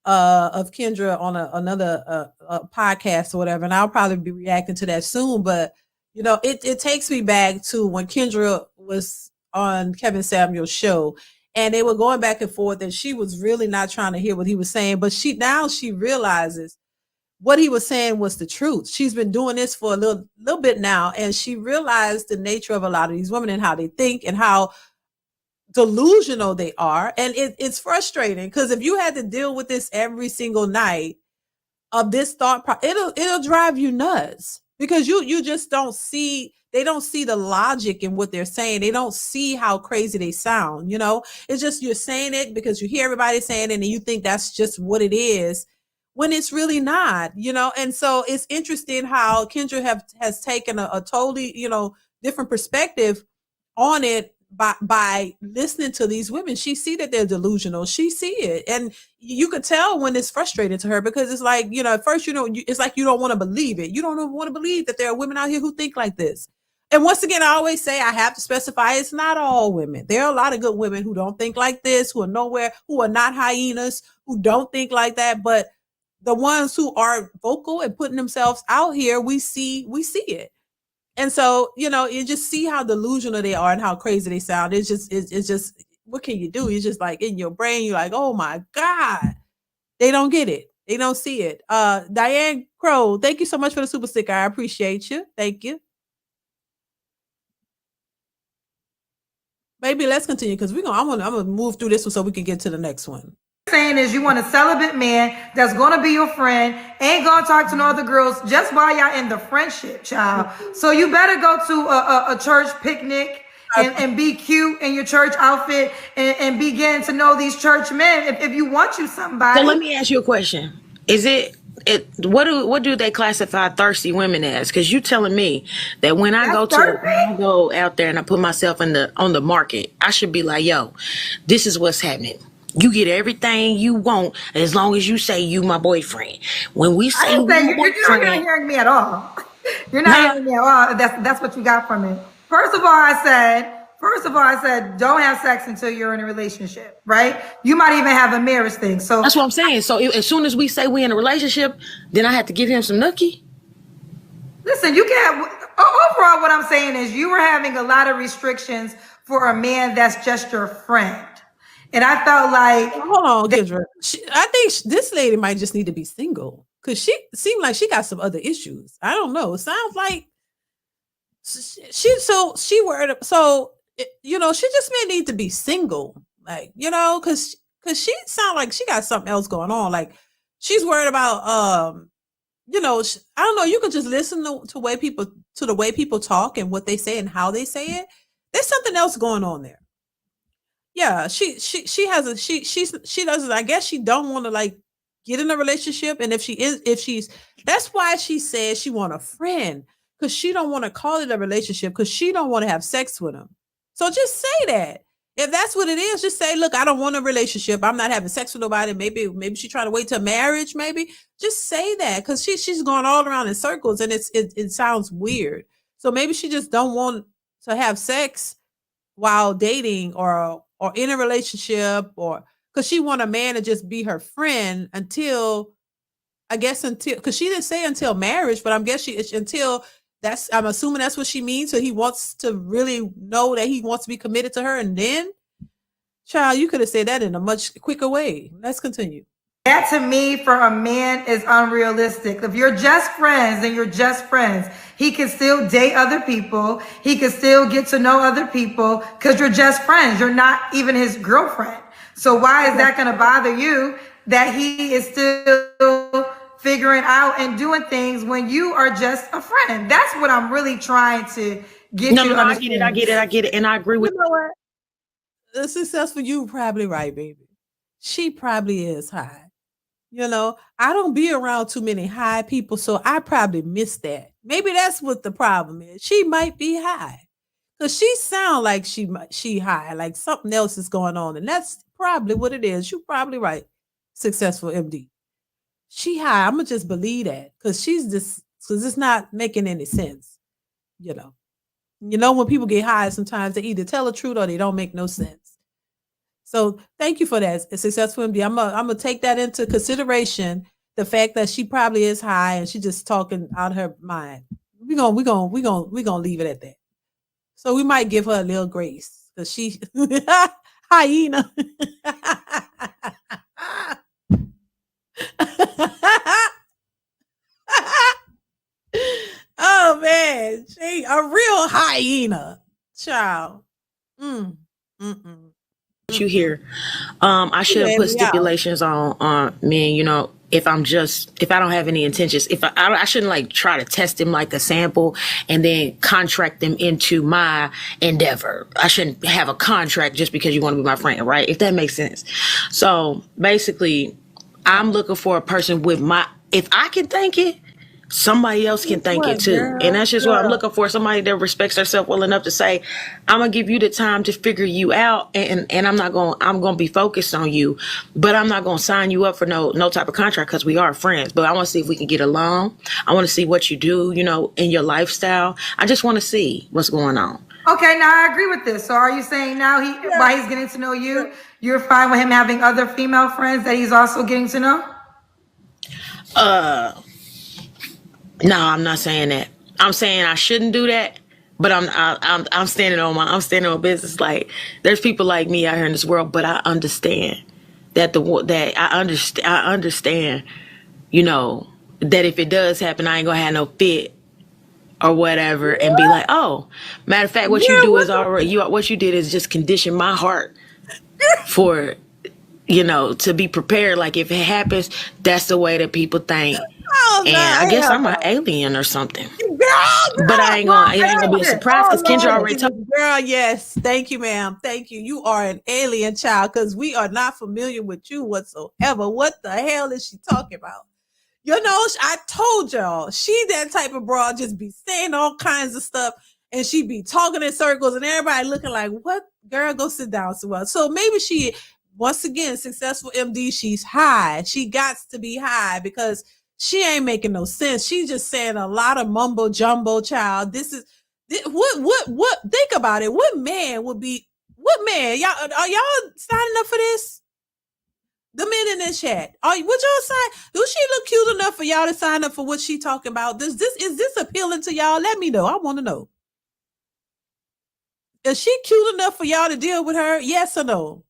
of Kendra on another podcast or whatever, and I'll probably be reacting to that soon. But it takes me back to when Kendra was on Kevin Samuel's show, and they were going back and forth, and she was really not trying to hear what he was saying, but she realizes what he was saying was the truth. She's been doing this for a little bit now, and she realized the nature of a lot of these women and how they think and how delusional they are. And it's frustrating because if you had to deal with this every single night of this it'll drive you nuts, because you just they don't see the logic in what they're saying. They don't see how crazy they sound. It's just, you're saying it because you hear everybody saying it and you think that's just what it is, when it's really not. And so it's interesting how Kendra has taken a totally different perspective on it by listening to these women. She see that they're delusional. She see it, and you could tell when it's frustrated to her, because it's like, at first, it's like you don't want to believe it. You don't want to believe that there are women out here who think like this. And once again, I always say, I have to specify, it's not all women. There are a lot of good women who don't think like this, who are nowhere, who are not hyenas, who don't think like that. But the ones who are vocal and putting themselves out here, we see it. And so, you just see how delusional they are and how crazy they sound. It's just, what can you do? It's just like in your brain, you're like, oh my God, they don't get it. They don't see it. Diane Crow, thank you so much for the super sticker. I appreciate you. Thank you. Maybe let's continue, because I'm gonna move through this one so we can get to the next one. Saying is, you want a celibate man that's going to be your friend, ain't going to talk to no other girls, just while y'all in the friendship, child. So you better go to a church picnic and be cute in your church outfit and be getting to know these church men if you want you somebody. So let me ask you a question. Is what do they classify thirsty women as? Because you telling me that when I go out there and I put myself on the market, I should be like, yo, this is what's happening. You get everything you want as long as you say you my boyfriend. When we say you're not hearing me at all. You're not hearing me at all. That's what you got from it. First of all, I said, don't have sex until you're in a relationship, right? You might even have a marriage thing. So that's what I'm saying. So as soon as we say we in a relationship, then I have to give him some nookie. Listen, you can't. Overall, what I'm saying is you were having a lot of restrictions for a man that's just your friend. And I felt like, hold on, Kendra. I think this lady might just need to be single, because she seemed like she got some other issues. I don't know. It sounds like she worried. So she just may need to be single, like because she sounds like she got something else going on. Like she's worried about I don't know. You could just listen to the way people talk and what they say and how they say it. There's something else going on there. Yeah, she doesn't. I guess she don't want to like get in a relationship, and that's why she says she want a friend, because she don't want to call it a relationship, because she don't want to have sex with him. So just say that. If that's what it is, just say, look, I don't want a relationship. I'm not having sex with nobody. Maybe she's trying to wait till marriage. Maybe just say that, because she's going all around in circles, and it sounds weird. So maybe she just don't want to have sex while dating or in a relationship, or because she want a man to just be her friend until, because she didn't say until marriage, but I'm assuming that's what she means. So he wants to really know that he wants to be committed to her, and then, child, you could have said that in a much quicker way. Let's continue. That to me, for a man, is unrealistic. If you're just friends, then you're just friends. He can still date other people. He can still get to know other people, because you're just friends. You're not even his girlfriend. So why is that going to bother you that he is still figuring out and doing things when you are just a friend? That's what I'm really trying to get No, you no, to no, I get it, I understand. get it, I get it, and I agree You with. know what? The successful you probably right, baby. She probably is high. You know, I don't be around too many high people, so I probably miss that. Maybe that's what the problem is. She might be high. Cause she sound like she high, like something else is going on. And that's probably what it is. You probably right. Successful MD. She high. I'ma just believe that. Cause she's just cause it's not making any sense. You know. You know, when people get high, sometimes they either tell the truth or they don't make no sense. So thank you for that. A successful MD. I'm gonna take that into consideration. The fact that she probably is high and she just talking out of her mind. We gonna leave it at that. So we might give her a little grace because she hyena. Oh man, she a real hyena, child. Mm, mm-mm, You hear. I You should have let put me out. stipulations on men. You know, if I don't have any intentions, if I shouldn't like try to test him like a sample and then contract them into my endeavor. I shouldn't have a contract just because you want to be my friend, right? If that makes sense. So basically, I'm looking for a person with my. If I can think it, somebody else can think it What, too. And girl? that's just what I'm Girl. looking for. Somebody that respects herself well enough to say, I'm gonna give you the time to figure you out, and I'm gonna be focused on you, but I'm not gonna sign you up for no type of contract because we are friends. But I want to see if we can get along. I want to see what you do, you know, in your lifestyle. I just want to see what's going on. Okay, now I agree with this. So are you saying now while he's getting to know you, you're fine with him having other female friends that he's also getting to know? No, I'm not saying that. I'm saying I shouldn't do that. But I'm standing on business. Like there's people like me out here in this world, but I understand I understand, you know, that if it does happen, I ain't gonna have no fit or whatever, and be like, oh, matter of fact, what you Yeah, do what is already what you did is just condition my heart for, you know, to be prepared. Like if it happens, that's the way that people think. oh And I no, guess hell I'm an no. alien or something. Girl, But girl, it ain't gonna be a surprise oh because Kendra Lord already Jesus, told. girl, yes. Thank you, ma'am. Thank you. You are an alien child because we are not familiar with you whatsoever. What the hell is she talking about? You know, I told y'all, she that type of broad just be saying all kinds of stuff and she be talking in circles and everybody looking like, what? Girl, go sit down somewhere. So maybe she, once again, successful MD, she's high. She got to be high because she ain't making no sense. She's just saying a lot of mumbo jumbo, child. What, think about it. What man, y'all, are y'all signing up for this? The men in the chat. Would y'all sign? Do she look cute enough for y'all to sign up for what she talking about? Is this appealing to y'all? Let me know. I want to know. Is she cute enough for y'all to deal with her? Yes or no?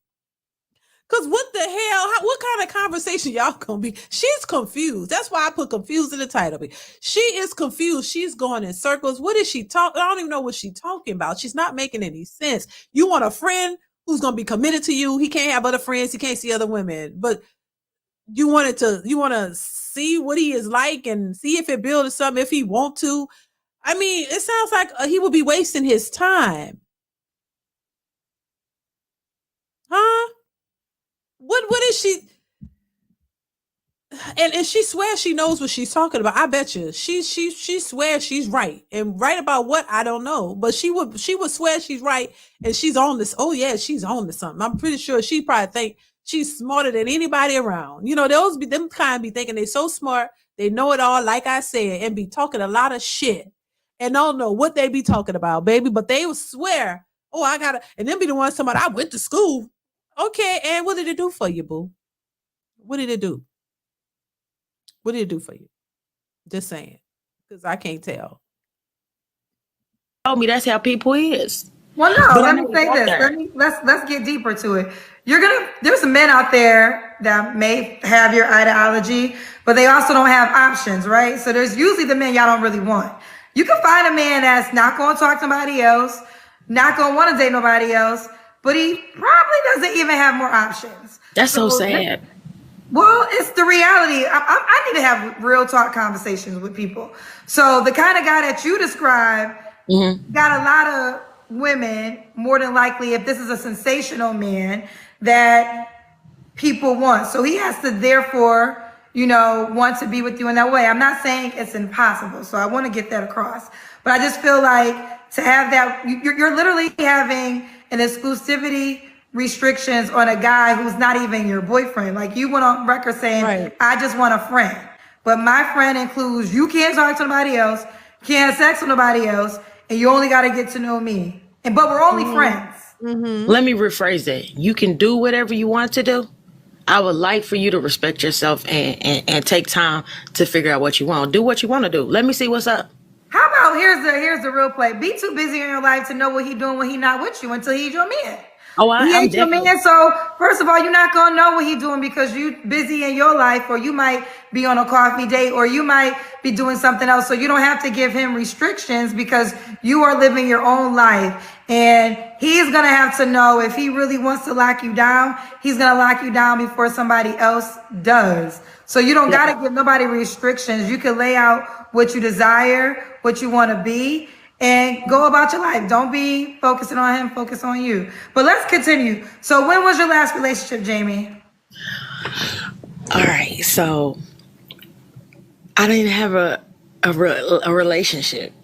Cause what the hell? What kind of conversation y'all gonna be? She's confused. That's why I put confused in the title. She is confused. She's going in circles. What is she talking? I don't even know what she's talking about. She's not making any sense. You want a friend who's gonna be committed to you. He can't have other friends. He can't see other women. But you want to see what he is like and see if it builds something if he want to. I mean, it sounds like he would be wasting his time. Huh? What is she? And she swears she knows what she's talking about. I bet you she swears she's right and right about what I don't know, but she would swear she's right and she's on this. Oh yeah, she's on to something. I'm pretty sure she probably think she's smarter than anybody around. You know, them kind be thinking they're so smart, they know it all, like I said, and be talking a lot of shit and don't know what they be talking about, baby. But they will swear, oh, I gotta, and then be the ones talking about I went to school. Okay, and what did it do for you, boo? What did it do? What did it do for you? Just saying, because I can't tell. Told me that's how people is. Well, no, But I let me know say this. Let's get deeper to it. There's some men out there that may have your ideology, but they also don't have options, right? So there's usually the men y'all don't really want. You can find a man that's not going to talk to nobody else, not going to want to date nobody else, but he probably doesn't even have more options. That's so sad. Well, it's the reality. I need to have real talk conversations with people. So the kind of guy that you describe got a lot of women, more than likely, if this is a sensational man, that people want. So he has to therefore, want to be with you in that way. I'm not saying it's impossible. So I want to get that across. But I just feel like to have that, you're literally having an exclusivity restrictions on a guy who's not even your boyfriend. Like you went on record saying, Right. I just want a friend. But my friend includes you can't talk to nobody else, can't have sex with nobody else, and you only got to get to know me. But we're only friends. Let me rephrase that. You can do whatever you want to do. I would like for you to respect yourself and take time to figure out what you want. Do what you want to do. Let me see what's up. How about here's the real play. Be too busy in your life to know what he doing when he not with you until he's your man. Oh, He I'm ain't your definitely. man, so first of all, you're not gonna know what he doing because you busy in your life, or you might be on a coffee date, or you might be doing something else. So you don't have to give him restrictions because you are living your own life. And he's gonna have to know if he really wants to lock you down, he's gonna lock you down before somebody else does. So you don't gotta give nobody restrictions. You can lay out what you desire, what you want to be, and go about your life. Don't be focusing on him, focus on you. But let's continue. So when was your last relationship, Jamie? All right. So I didn't have a relationship.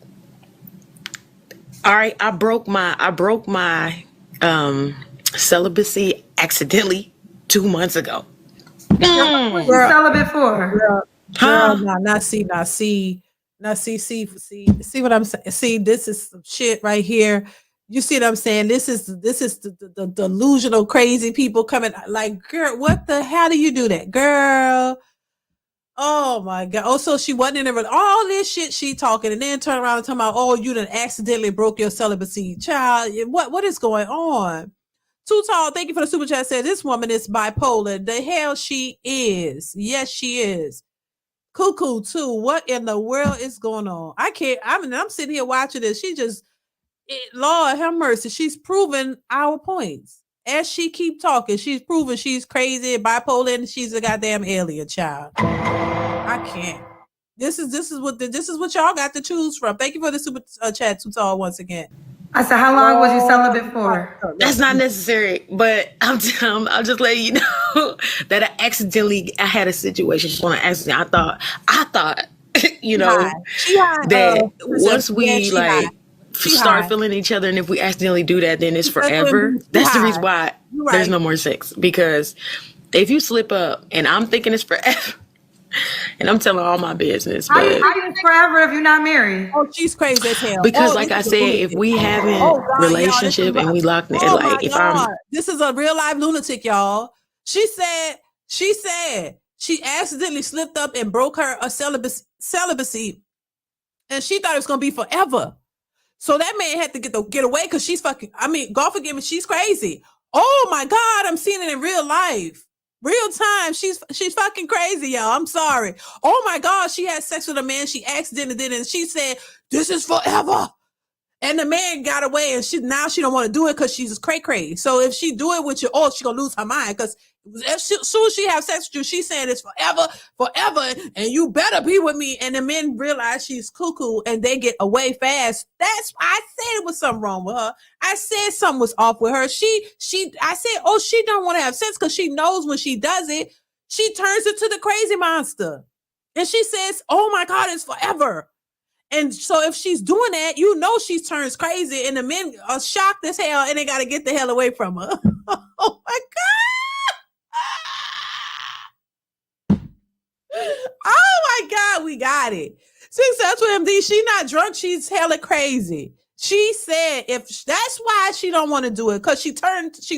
All right. I broke my celibacy accidentally 2 months ago. What was you celibate for? Girl, see what I'm saying. See, this is some shit right here. You see what I'm saying? This is the delusional, crazy people coming. Like, girl, what the hell do you do that, girl? Oh my god! Oh, so she wasn't in all this shit she talking, and then turn around and talking about, oh, you done accidentally broke your celibacy, child. What is going on? Too Tall, thank you for the super chat. Said this woman is bipolar. The hell she is. Yes, she is. Cuckoo too. What in the world is going on? I can't. I'm sitting here watching this. Lord have mercy. She's proven our points as she keep talking. She's proven she's crazy, bipolar, and she's a goddamn alien child. I can't. This is what y'all got to choose from. Thank you for the super chat, Too Tall, once again. I said, how long was you celibate for? That's not necessary, but I'm just letting you know that I had a situation on an accident. I thought, that once we start feeling each other, and if we accidentally do that, then it's forever. That's the reason why there's no more sex. Because if you slip up, and I'm thinking it's forever, and I'm telling all my business. How you forever if you're not married? Oh, she's crazy as hell. Because like I said, if we having relationship and we locked in, like if this is a real life lunatic, y'all. She said she accidentally slipped up and broke her celibacy, and she thought it was gonna be forever. So that man had to get away because she's fucking. I mean, God forgive me, she's crazy. Oh my God, I'm seeing it in real life. Real time, she's fucking crazy, y'all. I'm sorry. Oh my God, she had sex with a man she accidentally did, and she said, "This is forever." And the man got away, and she don't want to do it because she's cray. So if she do it with you, she gonna lose her mind because as soon as she have sex with you, she's saying it's forever, and you better be with me. And the men realize she's cuckoo, and they get away fast. That's why I said it was something wrong with her. I said something was off with her. I said, she don't want to have sex because she knows when she does it, she turns into the crazy monster, and she says, "Oh my God, it's forever." And so if she's doing that, she turns crazy, and the men are shocked as hell, and they got to get the hell away from her. Oh my God. Oh my God, we got it. Successful MD, she not drunk, she's hella crazy. She said that's why she don't want to do it, because she turns.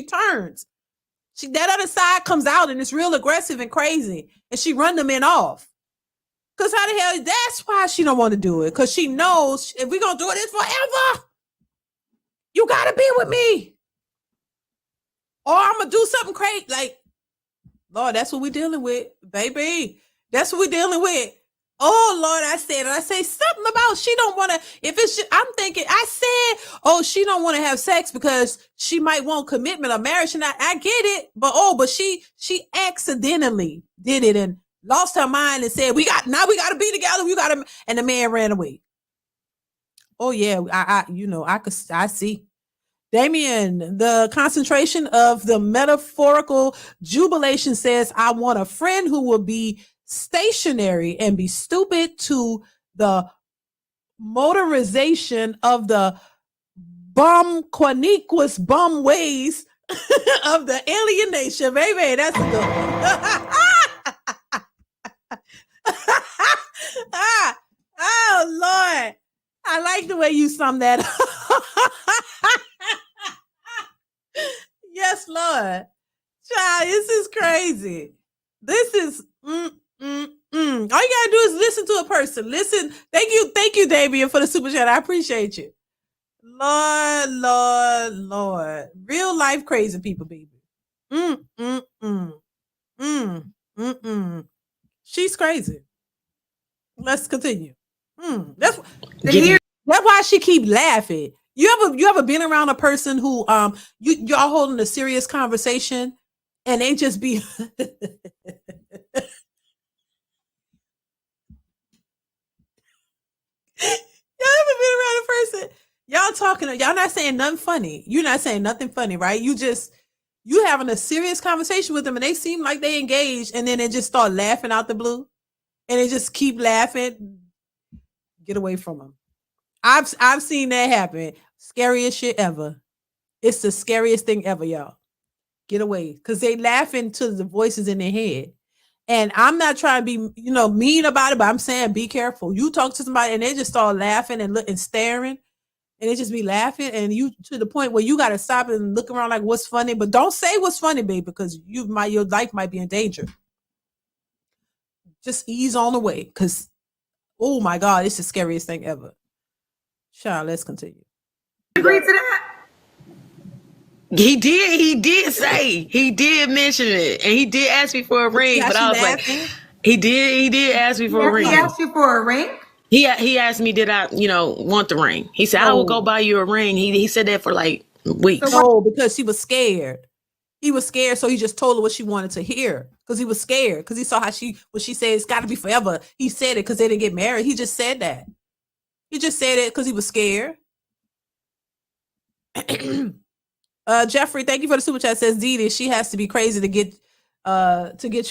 That other side comes out and it's real aggressive and crazy, and she run the men off. Because how the hell, that's why she don't want to do it. Because she knows if we're going to do it, it's forever. You got to be with me. Or I'm going to do something crazy. Like, Lord, that's what we're dealing with, baby. That's what we're dealing with. Oh, Lord, I say something about she don't want to, I'm thinking, I said, she don't want to have sex because she might want commitment or marriage. And I get it. But she accidentally did it and lost her mind and said, we got to be together. And the man ran away. Oh yeah, I see. Damien, the concentration of the metaphorical jubilation says, I want a friend who will be stationary and be stupid to the motorization of the quaniquous bum ways of the alienation. Baby, that's a good one. Oh, Lord. I like the way you sum that up. Yes, Lord. Child, this is crazy. This is All you gotta do is listen to a person. Listen. Thank you, Damien, for the super chat. I appreciate you. Lord, Lord, Lord. Real life crazy people, baby. She's crazy. Let's continue. That's why she keep laughing. You ever been around a person who y'all holding a serious conversation and they just be Y'all ever been around a person? Y'all talking, y'all not saying nothing funny. You're not saying nothing funny, right? You having a serious conversation with them and they seem like they engaged and then they just start laughing out the blue and they just keep laughing. Get away from them. I've seen that happen. Scariest shit ever. It's the scariest thing ever, y'all. Get away. Because they laughing to the voices in their head. And I'm not trying to be, mean about it, but I'm saying be careful. You talk to somebody and they just start laughing and staring, and they just be laughing, and you to the point where you got to stop and look around like what's funny, but don't say what's funny, baby, because your life might be in danger. Just ease on the way, because oh my God, it's the scariest thing ever. Child, let's continue. Agree to that? He did mention it, and he did ask me for a ring, but I was laughing? Like, he did ask me for a ring. He asked you for a ring? He asked me, did I, want the ring? He said, I will go buy you a ring. He said that for like weeks. No, because she was scared. He was scared, so he just told her what she wanted to hear. Because he was scared. Because he saw when she said it's got to be forever. He said it because they didn't get married. He just said that. He just said it because he was scared. Jeffrey, thank you for the super chat. Says DeeDee, she has to be crazy to get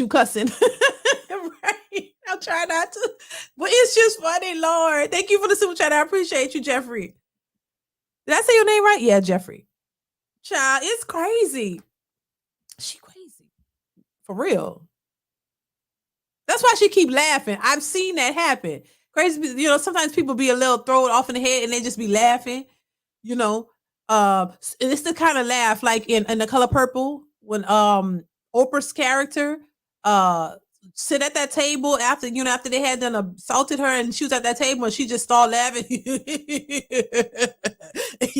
you cussing. Right? I'll try not to, but it's just funny, Lord. Thank you for the super chat. I appreciate you, Jeffrey. Did I say your name right? Yeah, Jeffrey. Child, it's crazy. She crazy. For real. That's why she keep laughing. I've seen that happen. Crazy, sometimes people be a little thrown off in the head and they just be laughing, it's the kind of laugh like in The Color Purple when Oprah's character sit at that table after they had done assaulted her and she was at that table and she just started laughing and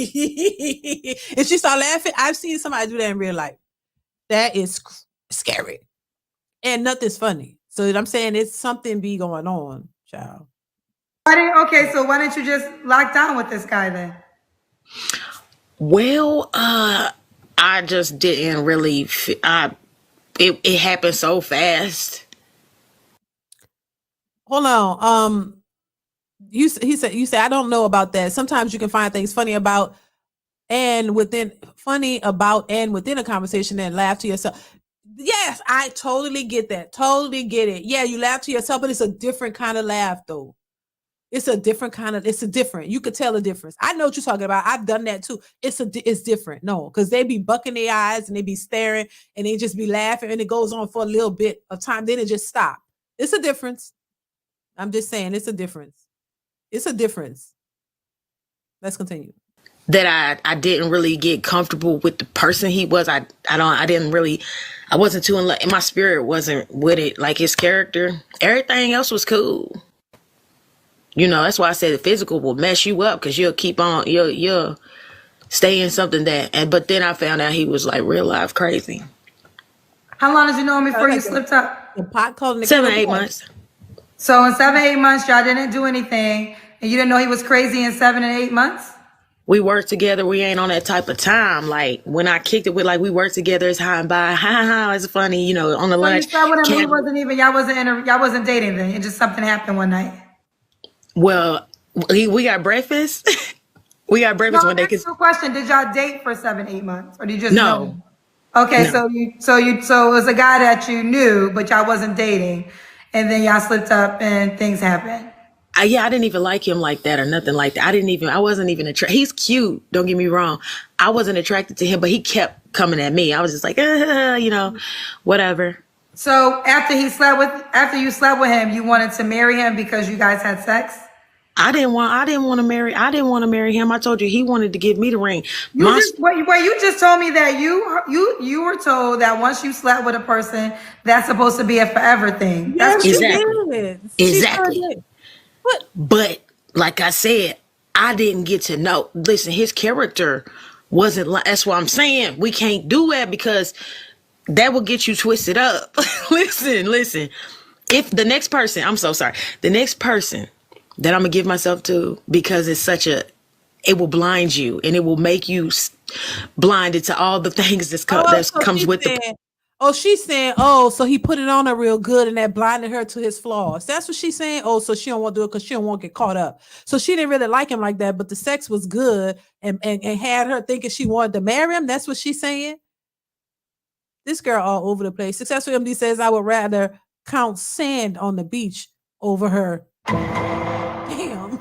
she started laughing. I've seen somebody do that in real life. That is scary and nothing's funny. So I'm saying it's something be going on, child. So why didn't you just lock down with this guy then? Well, I just didn't really. It happened so fast. Hold on. You said I don't know about that. Sometimes you can find things funny about and within a conversation and laugh to yourself. Yes, I totally get that. Totally get it. Yeah, you laugh to yourself, but it's a different kind of laugh though. It's different. You could tell the difference. I know what you're talking about. I've done that too. It's different. No, because they be bucking their eyes and they be staring and they just be laughing and it goes on for a little bit of time. Then it just stop. It's a difference. I'm just saying it's a difference. It's a difference. Let's continue. That I didn't really get comfortable with the person he was. I wasn't too in love. My spirit wasn't with it. Like his character, everything else was cool. That's why I said the physical will mess you up because you'll keep on, you'll stay in something but then I found out he was like real life crazy. How long did you know him before you slipped up? The pot calling 7-8 months. So in 7-8 months, y'all didn't do anything and you didn't know he was crazy in 7 and 8 months? We worked together. We ain't on that type of time. Like when I kicked it with like we worked together, it's high and by. Ha, it's funny, on the lunch. So y'all wasn't dating then. It just something happened one night. Well, We got breakfast. We got No, breakfast one day that's because a question. Did y'all date for 7, 8 months, or did you just know no, him? Okay, no. so it was a guy that you knew, but y'all wasn't dating, and then y'all slipped up and things happened. I didn't even like him like that or nothing like that. I wasn't even attracted. He's cute. Don't get me wrong. I wasn't attracted to him, but he kept coming at me. I was just like, whatever. So after you slept with him, you wanted to marry him because you guys had sex? I didn't want to marry him. I told you he wanted to give me the ring. You just told me that you were told that once you slept with a person, that's supposed to be a forever thing. Yeah, That's she Exactly. did. Exactly. She sure did. What? But like I said, I didn't get to know. Listen, his character wasn't like. That's what I'm saying. We can't do that because that will get you twisted up. Listen. If the next person, I'm so sorry, the next person that I'm gonna give myself to, because it will blind you and it will make you blinded to all the things that comes with the. She's saying, oh, so he put it on her real good and that blinded her to his flaws. That's what she's saying. Oh, so she don't want to do it because she don't want to get caught up. So she didn't really like him like that, but the sex was good and had her thinking she wanted to marry him. That's what she's saying. This girl all over the place. Successful MD says, I would rather count sand on the beach over her. Damn.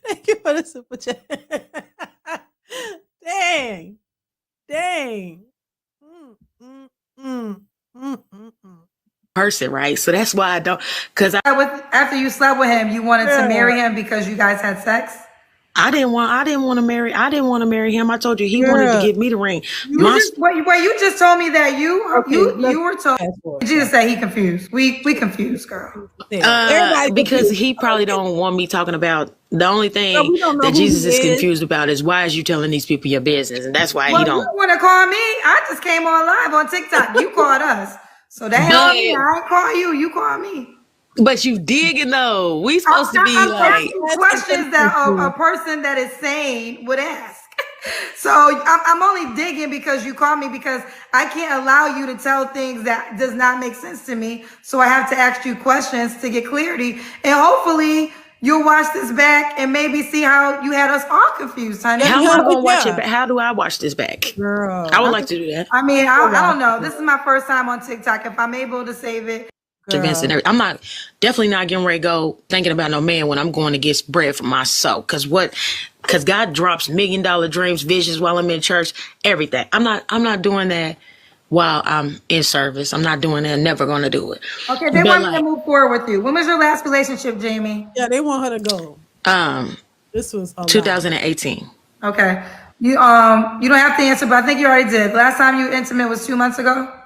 Thank you for the super chat. Dang. Person, right? So that's why I don't, because after you slept with him, you wanted to marry him because you guys had sex? I didn't want to marry him. I told you he wanted to give me the ring. You just told me that you were told. Did you just say he confused? We confused, girl. Because he probably don't want me talking about the only thing that Jesus is confused about is why is you telling these people your business, and that's why he don't. You want to call me? I just came on live on TikTok. You called us, so that helped me. I ain't call you. You call me. But you digging though. We supposed to be like questions that a person that is sane would ask. So I'm only digging because you called me, because I can't allow you to tell things that does not make sense to me. So I have to ask you questions to get clarity, and hopefully you'll watch this back and maybe see how you had us all confused, honey. How am I gonna watch it back? How do I watch this back? Girl, I would like to do that. I mean, I don't know. This is my first time on TikTok. If I'm able to save it. Events and everything. I'm definitely not getting ready to go thinking about no man when I'm going to get bread from my soul. Because God drops $1 million dreams, visions while I'm in church, everything. I'm not doing that while I'm in service. I'm not doing that. I'm never going to do it. Okay, they want me to move forward with you. When was your last relationship, Jamie? Yeah, they want her to go. This was 2018. Okay. You don't have to answer, but I think you already did. Last time you were intimate was 2 months ago?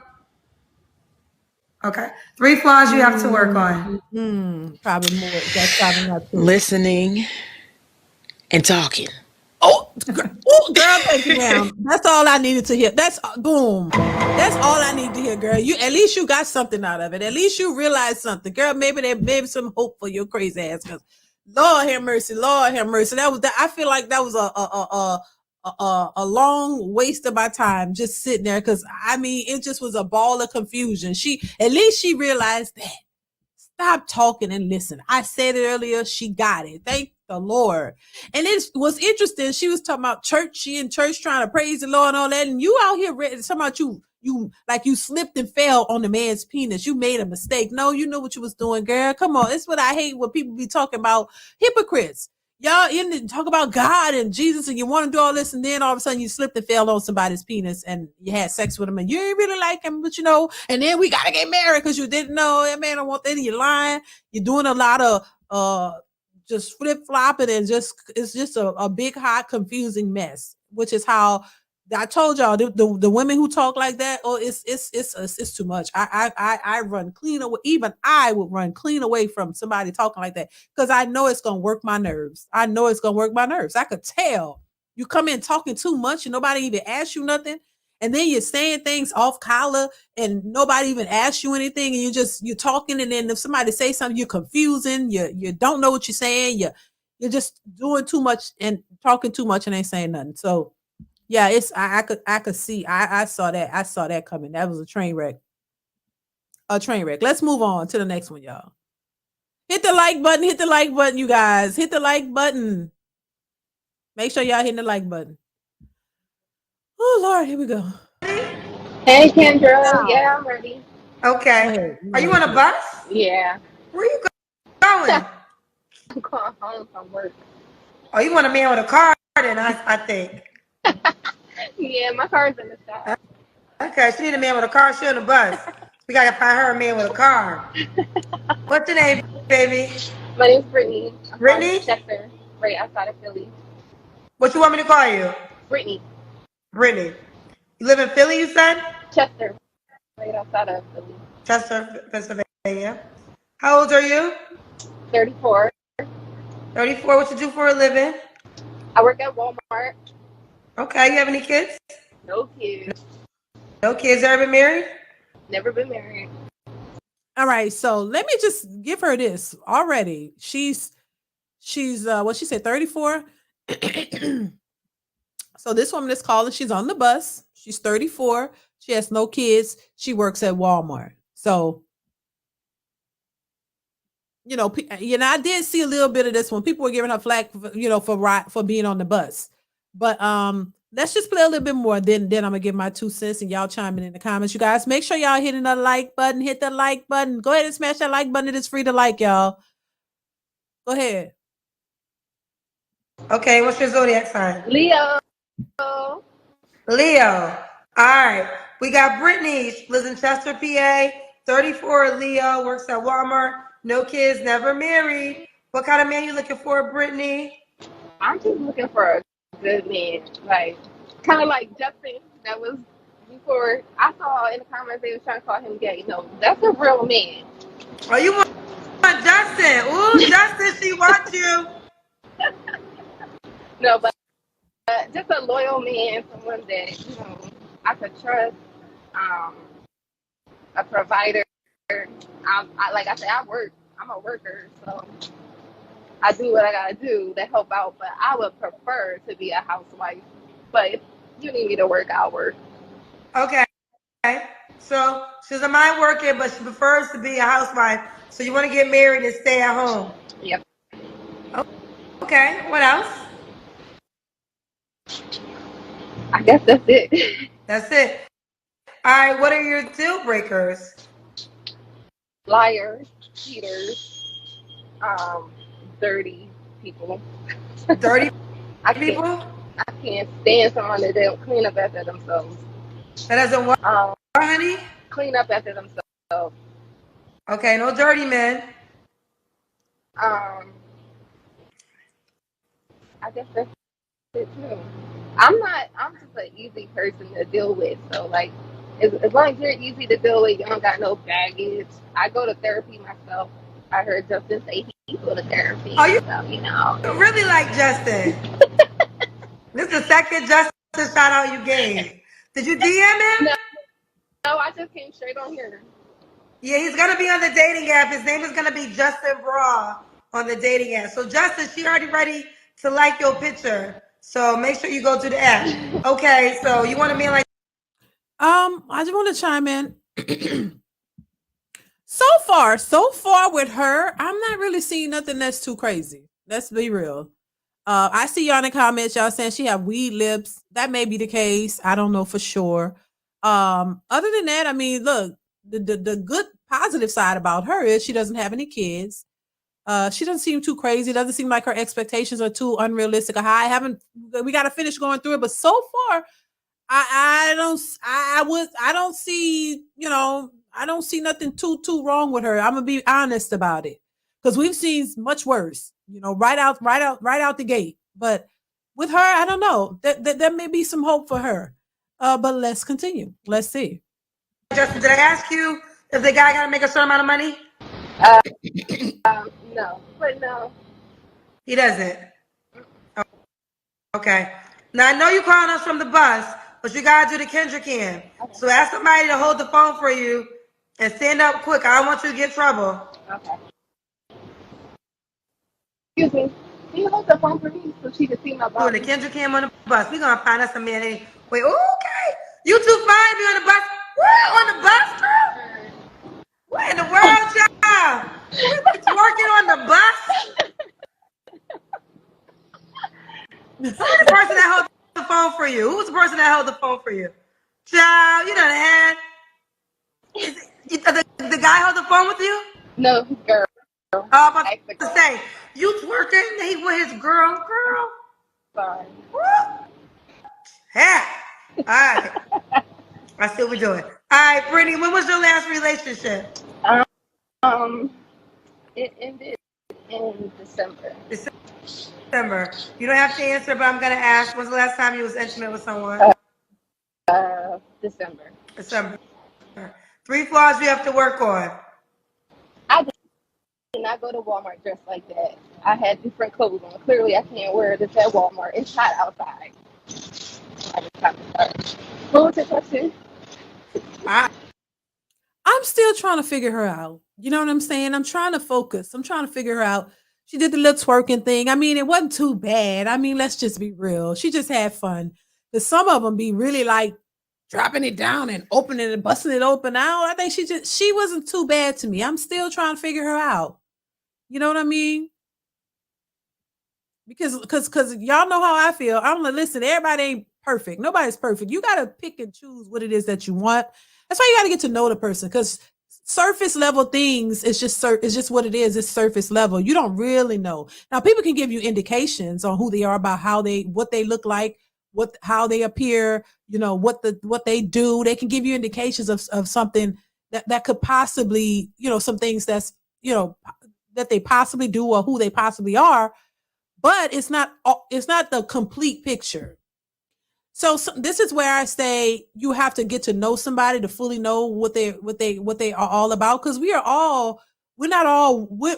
Okay. 3 flaws you have to work on. Probably more. That's probably not true. Listening and talking. Oh, girl, take it down. That's all I needed to hear. That's boom. That's all I need to hear, girl. At least you got something out of it. At least you realized something, girl. Maybe there may be some hope for your crazy ass. Because Lord have mercy. I feel like that was a long waste of my time just sitting there, because I mean it just was a ball of confusion. At least she realized that. Stop talking and listen. I said it earlier. She got it. Thank the Lord. And it was interesting. She was talking about church. She in church trying to praise the Lord and all that. And you out here talking about you slipped and fell on the man's penis. You made a mistake. No, you know what you was doing, girl. Come on. It's what I hate when people be talking about hypocrites. Y'all talk about God and Jesus and you want to do all this, and then all of a sudden you slipped and fell on somebody's penis and you had sex with him and you ain't really like him, but and then we got to get married because you didn't know that man don't want that, and you're lying. You're doing a lot of just flip-flopping, and it's just a big, hot, confusing mess, which is how I told y'all the women who talk like that. Oh, it's too much. I run clean away. Even I would run clean away from somebody talking like that, because I know it's gonna work my nerves. I could tell. You come in talking too much and nobody even asks you nothing, and then you're saying things off collar and nobody even asks you anything, and you're talking, and then if somebody says something, you're confusing. You don't know what you're saying. You're just doing too much and talking too much and ain't saying nothing. So. Yeah, it's I could see. I saw that. I saw that coming. That was a train wreck. A train wreck. Let's move on to the next one, y'all. Hit the like button. Hit the like button, you guys. Hit the like button. Make sure y'all hitting the like button. Oh Lord, here we go. Hey, Kendra. Yeah, I'm ready. Okay. Go ahead. Are you on a bus? Yeah. Where you going? I'm going home from work. Oh, you want a man with a car then, I think. Yeah, my car's in the shop. Okay, she need a man with a car. She on the bus. We gotta find her a man with a car. What's your name, baby? My name's Brittany. I'm Brittany? from Chester, right outside of Philly. What you want me to call you? Brittany. Brittany. You live in Philly, you said? Chester, right outside of Philly. Chester, Pennsylvania. How old are you? 34. 34. What you do for a living? I work at Walmart. Okay, you have any kids? No kids. No kids. Ever been married? Never been married. All right, so let me just give her this already. She's what she said, 34. So this woman is calling, she's on the bus. She's 34. She has no kids. She works at Walmart. So, I did see a little bit of this one. People were giving her flack, for being on the bus. But let's just play a little bit more. Then I'm gonna give my 2 cents and y'all chiming in the comments. You guys, make sure y'all hitting the like button. Hit the like button. Go ahead and smash that like button. It is free to like, y'all. Go ahead. Okay, what's your zodiac sign? Leo. Leo. All right. We got Brittany. She lives in Chester, PA. 34, Leo. Works at Walmart. No kids, never married. What kind of man you looking for, Brittany? I'm just looking for a good man. Like, kind of like Justin. That was before. I saw in the comments they were trying to call him gay. No, that's a real man. Oh, you want Justin? Ooh, Justin, she wants you. No, but just a loyal man, someone that I could trust, a provider. Like I said, I work. I'm a worker, so I do what I gotta do to help out. But I would prefer to be a housewife. But if you need me to work, I'll work. Okay. So she's a mind worker, but she prefers to be a housewife. So you want to get married and stay at home. Yep. Okay. What else? I guess that's it. That's it. All right. What are your deal breakers? Liars, cheaters, dirty people. Dirty I people? can't stand someone that don't clean up after themselves. That doesn't work, honey? Clean up after themselves. Okay, no dirty men. I guess that's it too. I'm just an easy person to deal with. So like, as long as you're easy to deal with, you don't got no baggage. I go to therapy myself. I heard Justin say he go to therapy. Oh, you So, really like Justin? This is the second Justin shout out you gave. Did you DM him? No, I just came straight on here. Yeah, he's gonna be on the dating app. His name is gonna be Justin Bra on the dating app. So Justin, she already ready to like your picture. So make sure you go to the app. Okay, so you want a man like I just want to chime in. So far with her, I'm not really seeing nothing that's too crazy. Let's be real. I see y'all in the comments, y'all saying she have weed lips. That may be the case. I don't know for sure. Other than that, I mean, look, the good positive side about her is she doesn't have any kids. She doesn't seem too crazy. Doesn't seem like her expectations are too unrealistic or high. We got to finish going through it, but so far, I don't see, I don't see nothing too wrong with her. I'm gonna be honest about it, because we've seen much worse, right out the gate. But with her, I don't know. There may be some hope for her. But let's continue. Let's see. Justin? Did I ask you if the guy gotta make a certain amount of money? No, but no. He doesn't. Okay. Now I know you calling us from the bus, but you gotta do the Kendrick in. Okay. So ask somebody to hold the phone for you and stand up quick. I don't want you to get in trouble. Okay. Excuse me. Can you hold the phone for me so she can see my Doing the body? Kendra Cam on the bus. We're gonna find us a man. Wait, okay. You too fine to be on the bus. We're on the bus, girl. What in the world, child? We working on the bus. Who's the person that held the phone for you? Who's the person that held the phone for you? Child, you done had. The guy held the phone with you? No, girl. Oh, I'm about Ask the to girl. say, you twerking? He with his girl. Sorry. Woo. Yeah. All right. I see what we're doing. All right, Brittany, when was your last relationship? Um, it ended in December. December. You don't have to answer, but I'm gonna ask. When's the last time you was intimate with someone? December. December. 3 flaws you have to work on. I did not go to Walmart dressed like that. I had different clothes on. Clearly, I can't wear this at Walmart. It's hot outside. I just have to start. What was your question? I'm still trying to figure her out. You know what I'm saying? I'm trying to focus. I'm trying to figure her out. She did the little twerking thing. I mean, it wasn't too bad. I mean, let's just be real. She just had fun. But some of them be really like dropping it down and opening it, busting it open. I think she wasn't too bad to me. I'm still trying to figure her out. You know what I mean? Because y'all know how I feel. I'm like, listen, everybody ain't perfect. Nobody's perfect. You gotta pick and choose what it is that you want. That's why you gotta get to know the person, because surface level things is just what it is. It's surface level. You don't really know. Now people can give you indications on who they are, about what they look like, how they appear, what they do. They can give you indications of something that could possibly, some things that they possibly do or who they possibly are, but it's not the complete picture. So this is where I say you have to get to know somebody to fully know what they are all about, because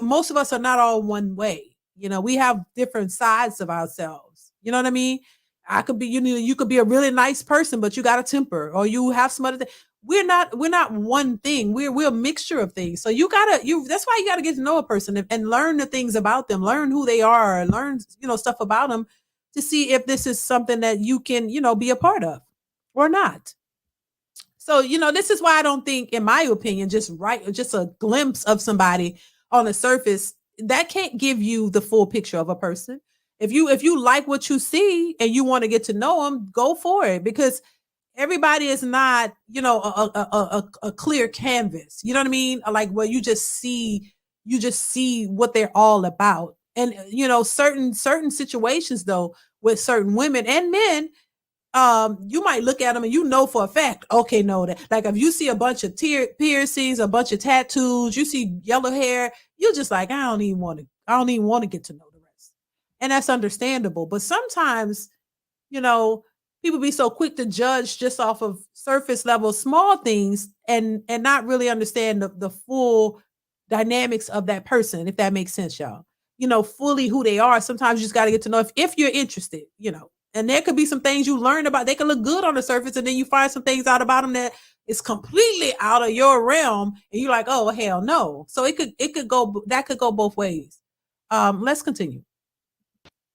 most of us are not all one way. We have different sides of ourselves. You know what I mean? I could be, you could be a really nice person, but you got a temper, or you have some other thing. We're not one thing. We're a mixture of things. So that's why you gotta get to know a person and learn the things about them, learn who they are, and learn, stuff about them, to see if this is something that you can, be a part of or not. So, this is why I don't think, in my opinion, just a glimpse of somebody on the surface, that can't give you the full picture of a person. If you like what you see and you want to get to know them, go for it, because everybody is not, a clear canvas. You know what I mean? Like, where you just see what they're all about. And certain situations, though, with certain women and men, you might look at them and for a fact, okay, no, that, like, if you see a bunch of piercings, a bunch of tattoos, you see yellow hair, you're just like, I don't even want to get to know the rest. And that's understandable. But sometimes, people be so quick to judge just off of surface level small things, and not really understand the full dynamics of that person, if that makes sense, y'all. Fully who they are. Sometimes you just got to get to know, if you're interested, and there could be some things you learn about. They can look good on the surface, and then you find some things out about them that is completely out of your realm, and you're like, oh, hell no. So it could go both ways. Let's continue.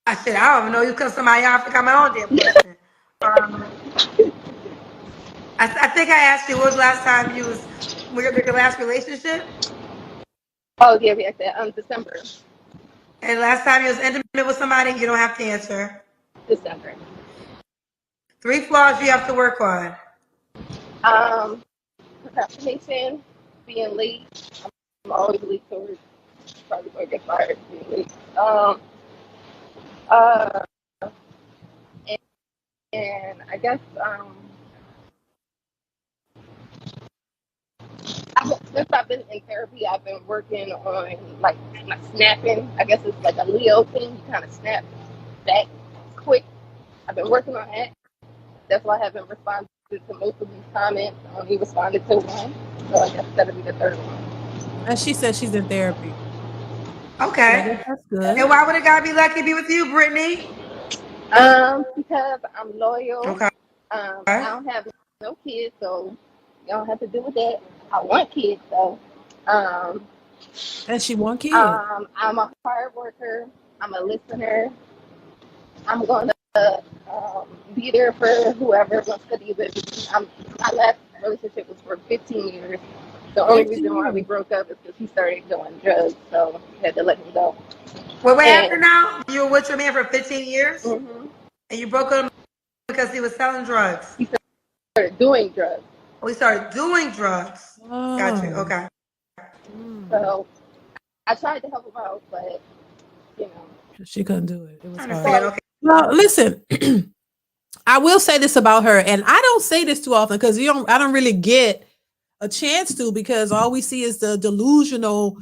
I don't even know you cut somebody out. I forgot my own damn question. I think I asked you, what was the last time you was your last relationship? Oh, yeah, we had that. December. And last time you was intimate with somebody, you don't have to answer. December. 3 flaws you have to work on. Procrastination, being late. I'm always late to work. Probably gonna get fired for being late. Uh, and I guess since I've been in therapy, I've been working on like snapping. I guess it's like a Leo thing. You kind of snap back quick. I've been working on that. That's why I haven't responded to most of these comments. I only responded to one. So I guess that'll be the third one. And she says she's in therapy. Okay. I guess that's good. And why would a guy be lucky to be with you, Brittany? Because I'm loyal. Okay. I don't have no kids, so you don't have to deal with that. I want kids, though. And she want kids. I'm a hard worker. I'm a listener. I'm going to be there for whoever wants to be with me. My last relationship was for 15 years. The only reason why we broke up is because he started doing drugs, so I had to let him go. Well, what happened now? You were with your man for 15 years? Mm-hmm. And you broke up because he was selling drugs? He started doing drugs. Oh, he started doing drugs. Oh. Got you. Okay. So I tried to help him out, but, you know. She couldn't do it. It was hard. Okay. Well, listen, I will say this about her, and I don't say this too often because I don't really get a chance to, because all we see is the delusional,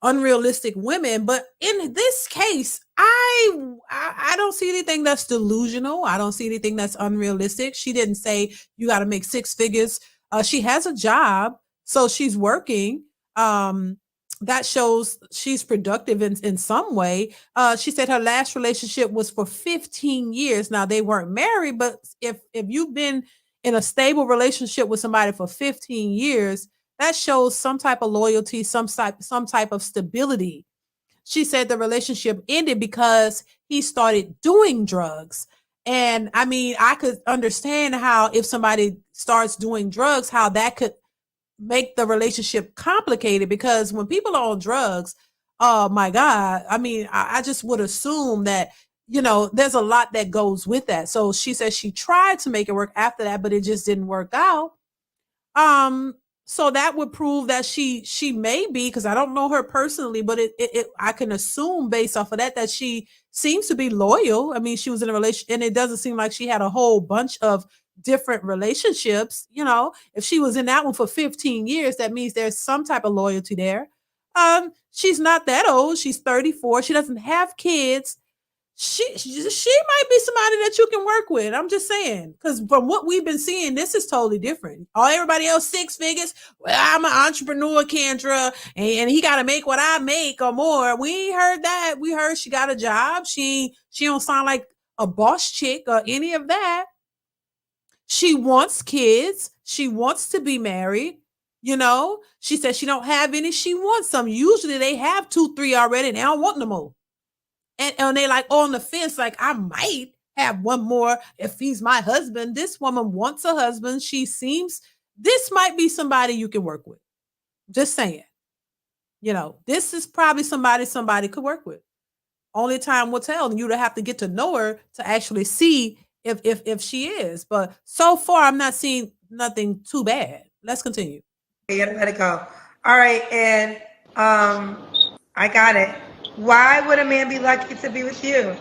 unrealistic women. But in this case, I don't see anything that's delusional. I don't see anything that's unrealistic. She didn't say you got to make 6 figures. She has a job, so she's working. That shows she's productive in some way. She said her last relationship was for 15 years. Now, they weren't married, but if you've been in a stable relationship with somebody for 15 years, that shows some type of loyalty, some type of stability. She said the relationship ended because he started doing drugs. And I mean, I could understand how if somebody starts doing drugs, how that could make the relationship complicated, because when people are on drugs, oh my God, I mean, I just would assume that, there's a lot that goes with that. So she says she tried to make it work after that, but it just didn't work out. So that would prove that she may be, because I don't know her personally, but I can assume based off of that she seems to be loyal. I mean, she was in a relationship, and it doesn't seem like she had a whole bunch of different relationships. If she was in that one for 15 years, that means there's some type of loyalty there. She's not that old. She's 34. She doesn't have kids. She might be somebody that you can work with. I'm just saying, because from what we've been seeing, this is totally different. Everybody else 6 figures. Well, I'm an entrepreneur, Kendra, and he got to make what I make or more. We ain't heard that. We heard she got a job. She don't sound like a boss chick or any of that. She wants kids. She wants to be married. She said she don't have any. She wants some. Usually they have 2, 3 already, and they don't want no more. And they like on the fence, like, I might have one more if he's my husband. This woman wants a husband. This might be somebody you can work with. Just saying. This is probably somebody could work with. Only time will tell, and you'd have to get to know her to actually see if she is. But so far, I'm not seeing nothing too bad. Let's continue. You gotta let it go. All right, and I got it. Why would a man be lucky to be with you?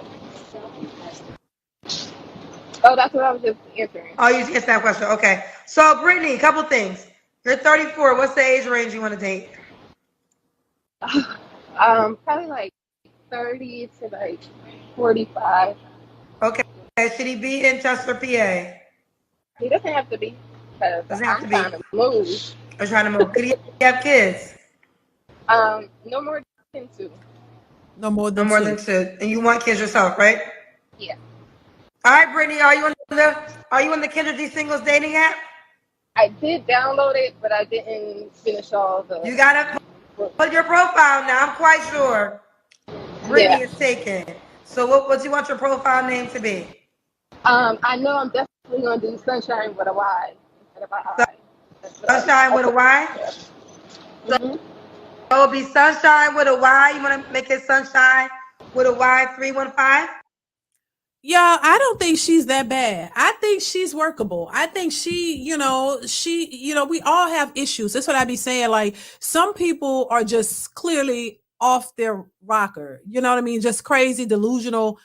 Oh, that's what I was just answering. Oh, you just answered that question. Okay. So, Brittany, a couple things. You're 34. What's the age range you want to date? Probably like 30 to like 45. Okay. Should he be in Chester, PA? He doesn't have to be. Doesn't have to be. Trying to move. I'm trying to move. Could he have kids? No more than 2. No more than two. And you want kids yourself, right? Yeah. All right, Brittany, are you on the Kendra D Singles dating app? I did download it, but I didn't finish all the. You gotta put your profile now. I'm quite sure Brittany is taken. So what do you want your profile name to be? I know I'm definitely gonna do Sunshine with a Y instead of a I. Sunshine with a Y? Mm-hmm. So it'll be Sunshine with a Y. You want to make it Sunshine with a Y 315? Yeah, I don't think she's that bad. I think she's workable. I think we all have issues. That's what I be saying. Like, some people are just clearly off their rocker. You know what I mean? Just crazy, delusional.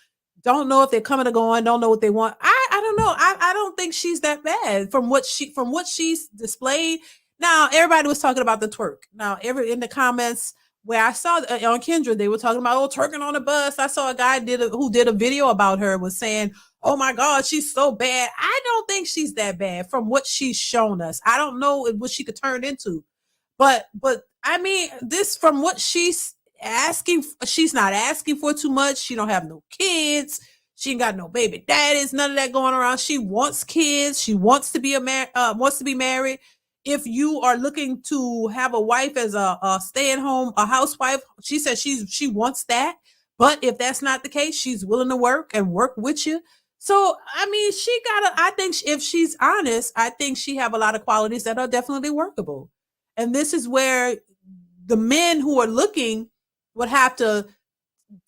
Don't know if they're coming or going. Don't know what they want. I don't know. I don't think she's that bad from what she's displayed. Now, everybody was talking about the twerk. Now, in the comments where I saw on Kendra, they were talking about twerking on the bus. I saw a guy who did a video about her, was saying, "Oh my God, she's so bad." I don't think she's that bad from what she's shown us. I don't know what she could turn into, but I mean, this from what she's asking, she's not asking for too much. She don't have no kids. She ain't got no baby daddies. None of that going around. She wants kids. She wants to be married. If you are looking to have a wife as a stay-at-home, a housewife, she says she wants that. But if that's not the case, she's willing to work and work with you. So, I mean, I think if she's honest, I think she have a lot of qualities that are definitely workable. And this is where the men who are looking would have to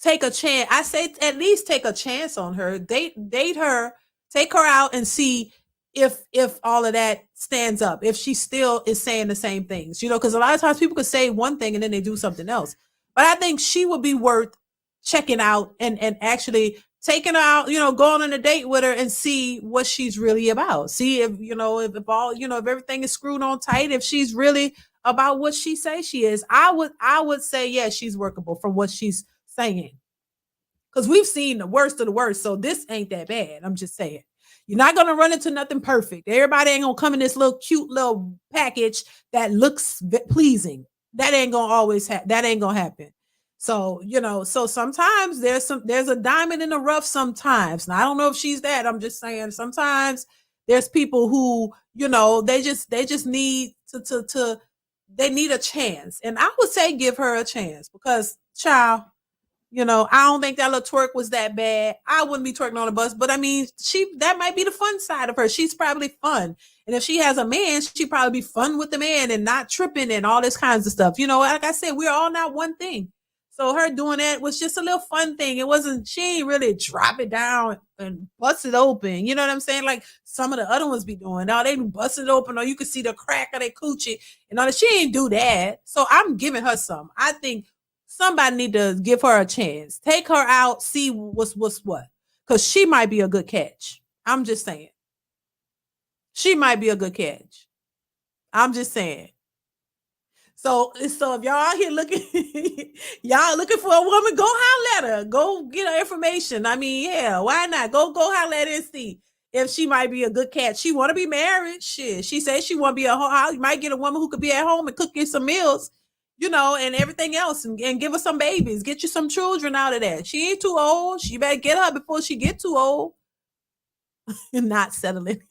take a chance. I say at least take a chance on her. Date her, take her out and see if all of that stands up. If she still is saying the same things, because a lot of times people could say one thing and then they do something else. But I think she would be worth checking out and actually taking her out, going on a date with her and see what she's really about. See if if everything is screwed on tight, if she's really about what she says she is. I would say yes, she's workable from what she's saying. Because we've seen the worst of the worst. So this ain't that bad. I'm just saying. You're not going to run into nothing perfect. Everybody ain't going to come in this little cute little package that looks pleasing. That ain't going to always happen. That ain't going to happen. So, so sometimes there's a diamond in the rough sometimes. Now, I don't know if she's that. I'm just saying sometimes there's people who, they just need they need a chance. And I would say give her a chance because, child, I don't think that little twerk was that bad. I wouldn't be twerking on the bus, but I mean, that might be the fun side of her. She's probably fun. And if she has a man, she'd probably be fun with the man and not tripping and all this kinds of stuff. Like I said, we're all not one thing. So her doing that was just a little fun thing. She ain't really drop it down and bust it open. You know what I'm saying? Like some of the other ones be doing. Now they bust it open or you can see the crack of their coochie and all that. She ain't do that. So I'm giving her some. I think somebody need to give her a chance. Take her out, see what's what. Because she might be a good catch. I'm just saying. She might be a good catch. I'm just saying. So if y'all out here looking for a woman, go holler at her. Go get her information. I mean, yeah, why not? Go holler at her and see if she might be a good catch. She want to be married. Shit. She says she want to be a home. You might get a woman who could be at home and cook you some meals. And everything else and give her some babies, get you some children out of that. She ain't too old. She better get her before she get too old. Not settling.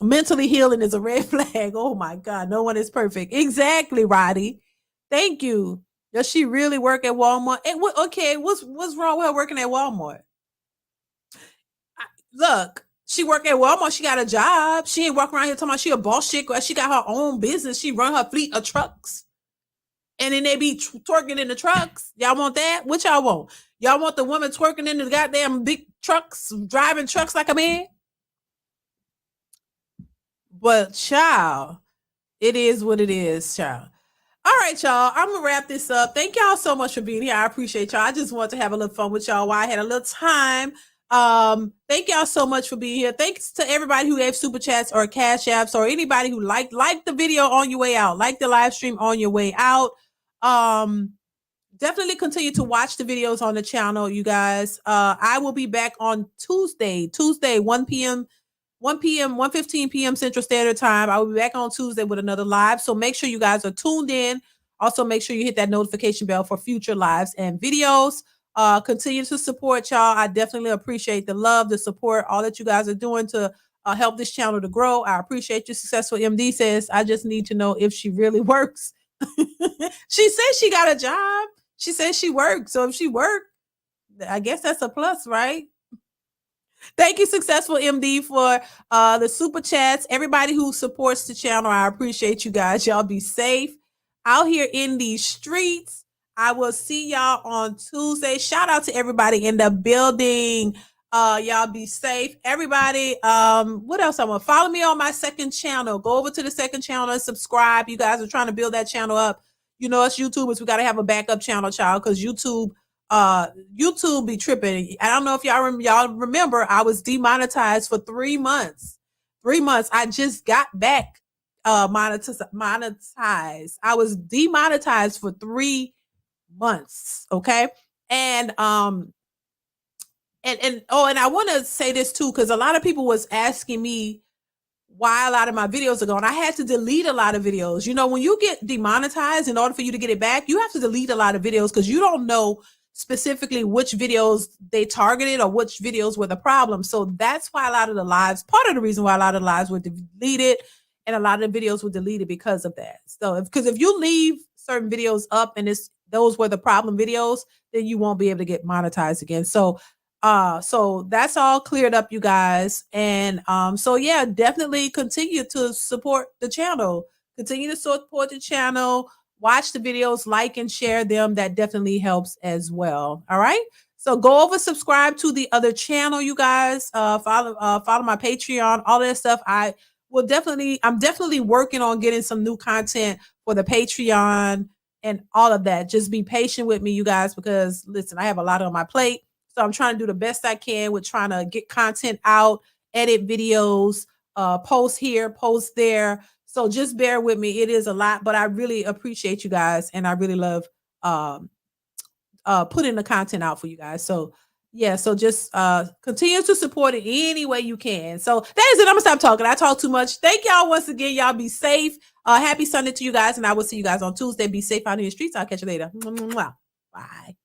Mentally healing is a red flag. Oh my God. No one is perfect. Exactly, Roddy. Thank you. Does she really work at Walmart? Okay. What's wrong with her working at Walmart? Look. She work at Walmart. She got a job. She ain't walking around here talking about she a boss chick. She got her own business. She run her fleet of trucks. And then they be twerking in the trucks. Y'all want that? What y'all want? Y'all want the woman twerking in the goddamn big trucks, driving trucks like a man? But child, it is what it is, child. All right, y'all. I'm going to wrap this up. Thank y'all so much for being here. I appreciate y'all. I just want to have a little fun with y'all while I had a little time. Thank y'all so much for being here. Thanks to everybody who gave super chats or cash apps or anybody who liked the video on your way out, like the live stream on your way out. Definitely continue to watch the videos on the channel, you guys. I will be back on Tuesday, 1 p.m., 1:15 p.m. Central Standard Time. I will be back on Tuesday with another live. So make sure you guys are tuned in. Also, make sure you hit that notification bell for future lives and videos. Continue to support y'all. I definitely appreciate the love, the support, all that you guys are doing to help this channel to grow. I appreciate you. Successful MD says, I just need to know if she really works. She says she got a job. She says she works. So if she worked, I guess that's a plus, right? Thank you, Successful MD, for the super chats. Everybody who supports the channel, I appreciate you guys. Y'all be safe out here in these streets. I will see y'all on Tuesday. Shout out to everybody in the building. Y'all be safe. Everybody, what else I want? Follow me on my second channel. Go over to the second channel and subscribe. You guys are trying to build that channel up. Us YouTubers, we got to have a backup channel, child, because YouTube be tripping. I don't know if y'all remember, I was demonetized for 3 months. 3 months. I just got back monetized. I was demonetized for 3 months. Okay. And I want to say this too, because a lot of people was asking me why a lot of my videos are gone. I had to delete a lot of videos. When you get demonetized, in order for you to get it back, you have to delete a lot of videos because you don't know specifically which videos they targeted or which videos were the problem. So that's why a lot of the lives, part of the reason why a lot of the lives were deleted and a lot of the videos were deleted because of that. So if you leave certain videos up and it's those were the problem videos, then you won't be able to get monetized again. So so that's all cleared up, you guys. And so yeah, definitely continue to support the channel. Continue to support the channel. Watch the videos, like and share them. That definitely helps as well. All right. So go over, subscribe to the other channel, you guys. Follow my Patreon, all that stuff. I'm definitely working on getting some new content for the Patreon and all of that. Just be patient with me, you guys, because listen, I have a lot on my plate. So I'm trying to do the best I can with trying to get content out, edit videos, post here, post there. So just bear with me. It is a lot, but I really appreciate you guys, and I really love putting the content out for you guys. So yeah, so just continue to support it any way you can. So that is it. I'm gonna stop talking. I talk too much. Thank y'all once again. Y'all be safe. Happy Sunday to you guys, and I will see you guys on Tuesday. Be safe out in the streets. I'll catch you later. Bye.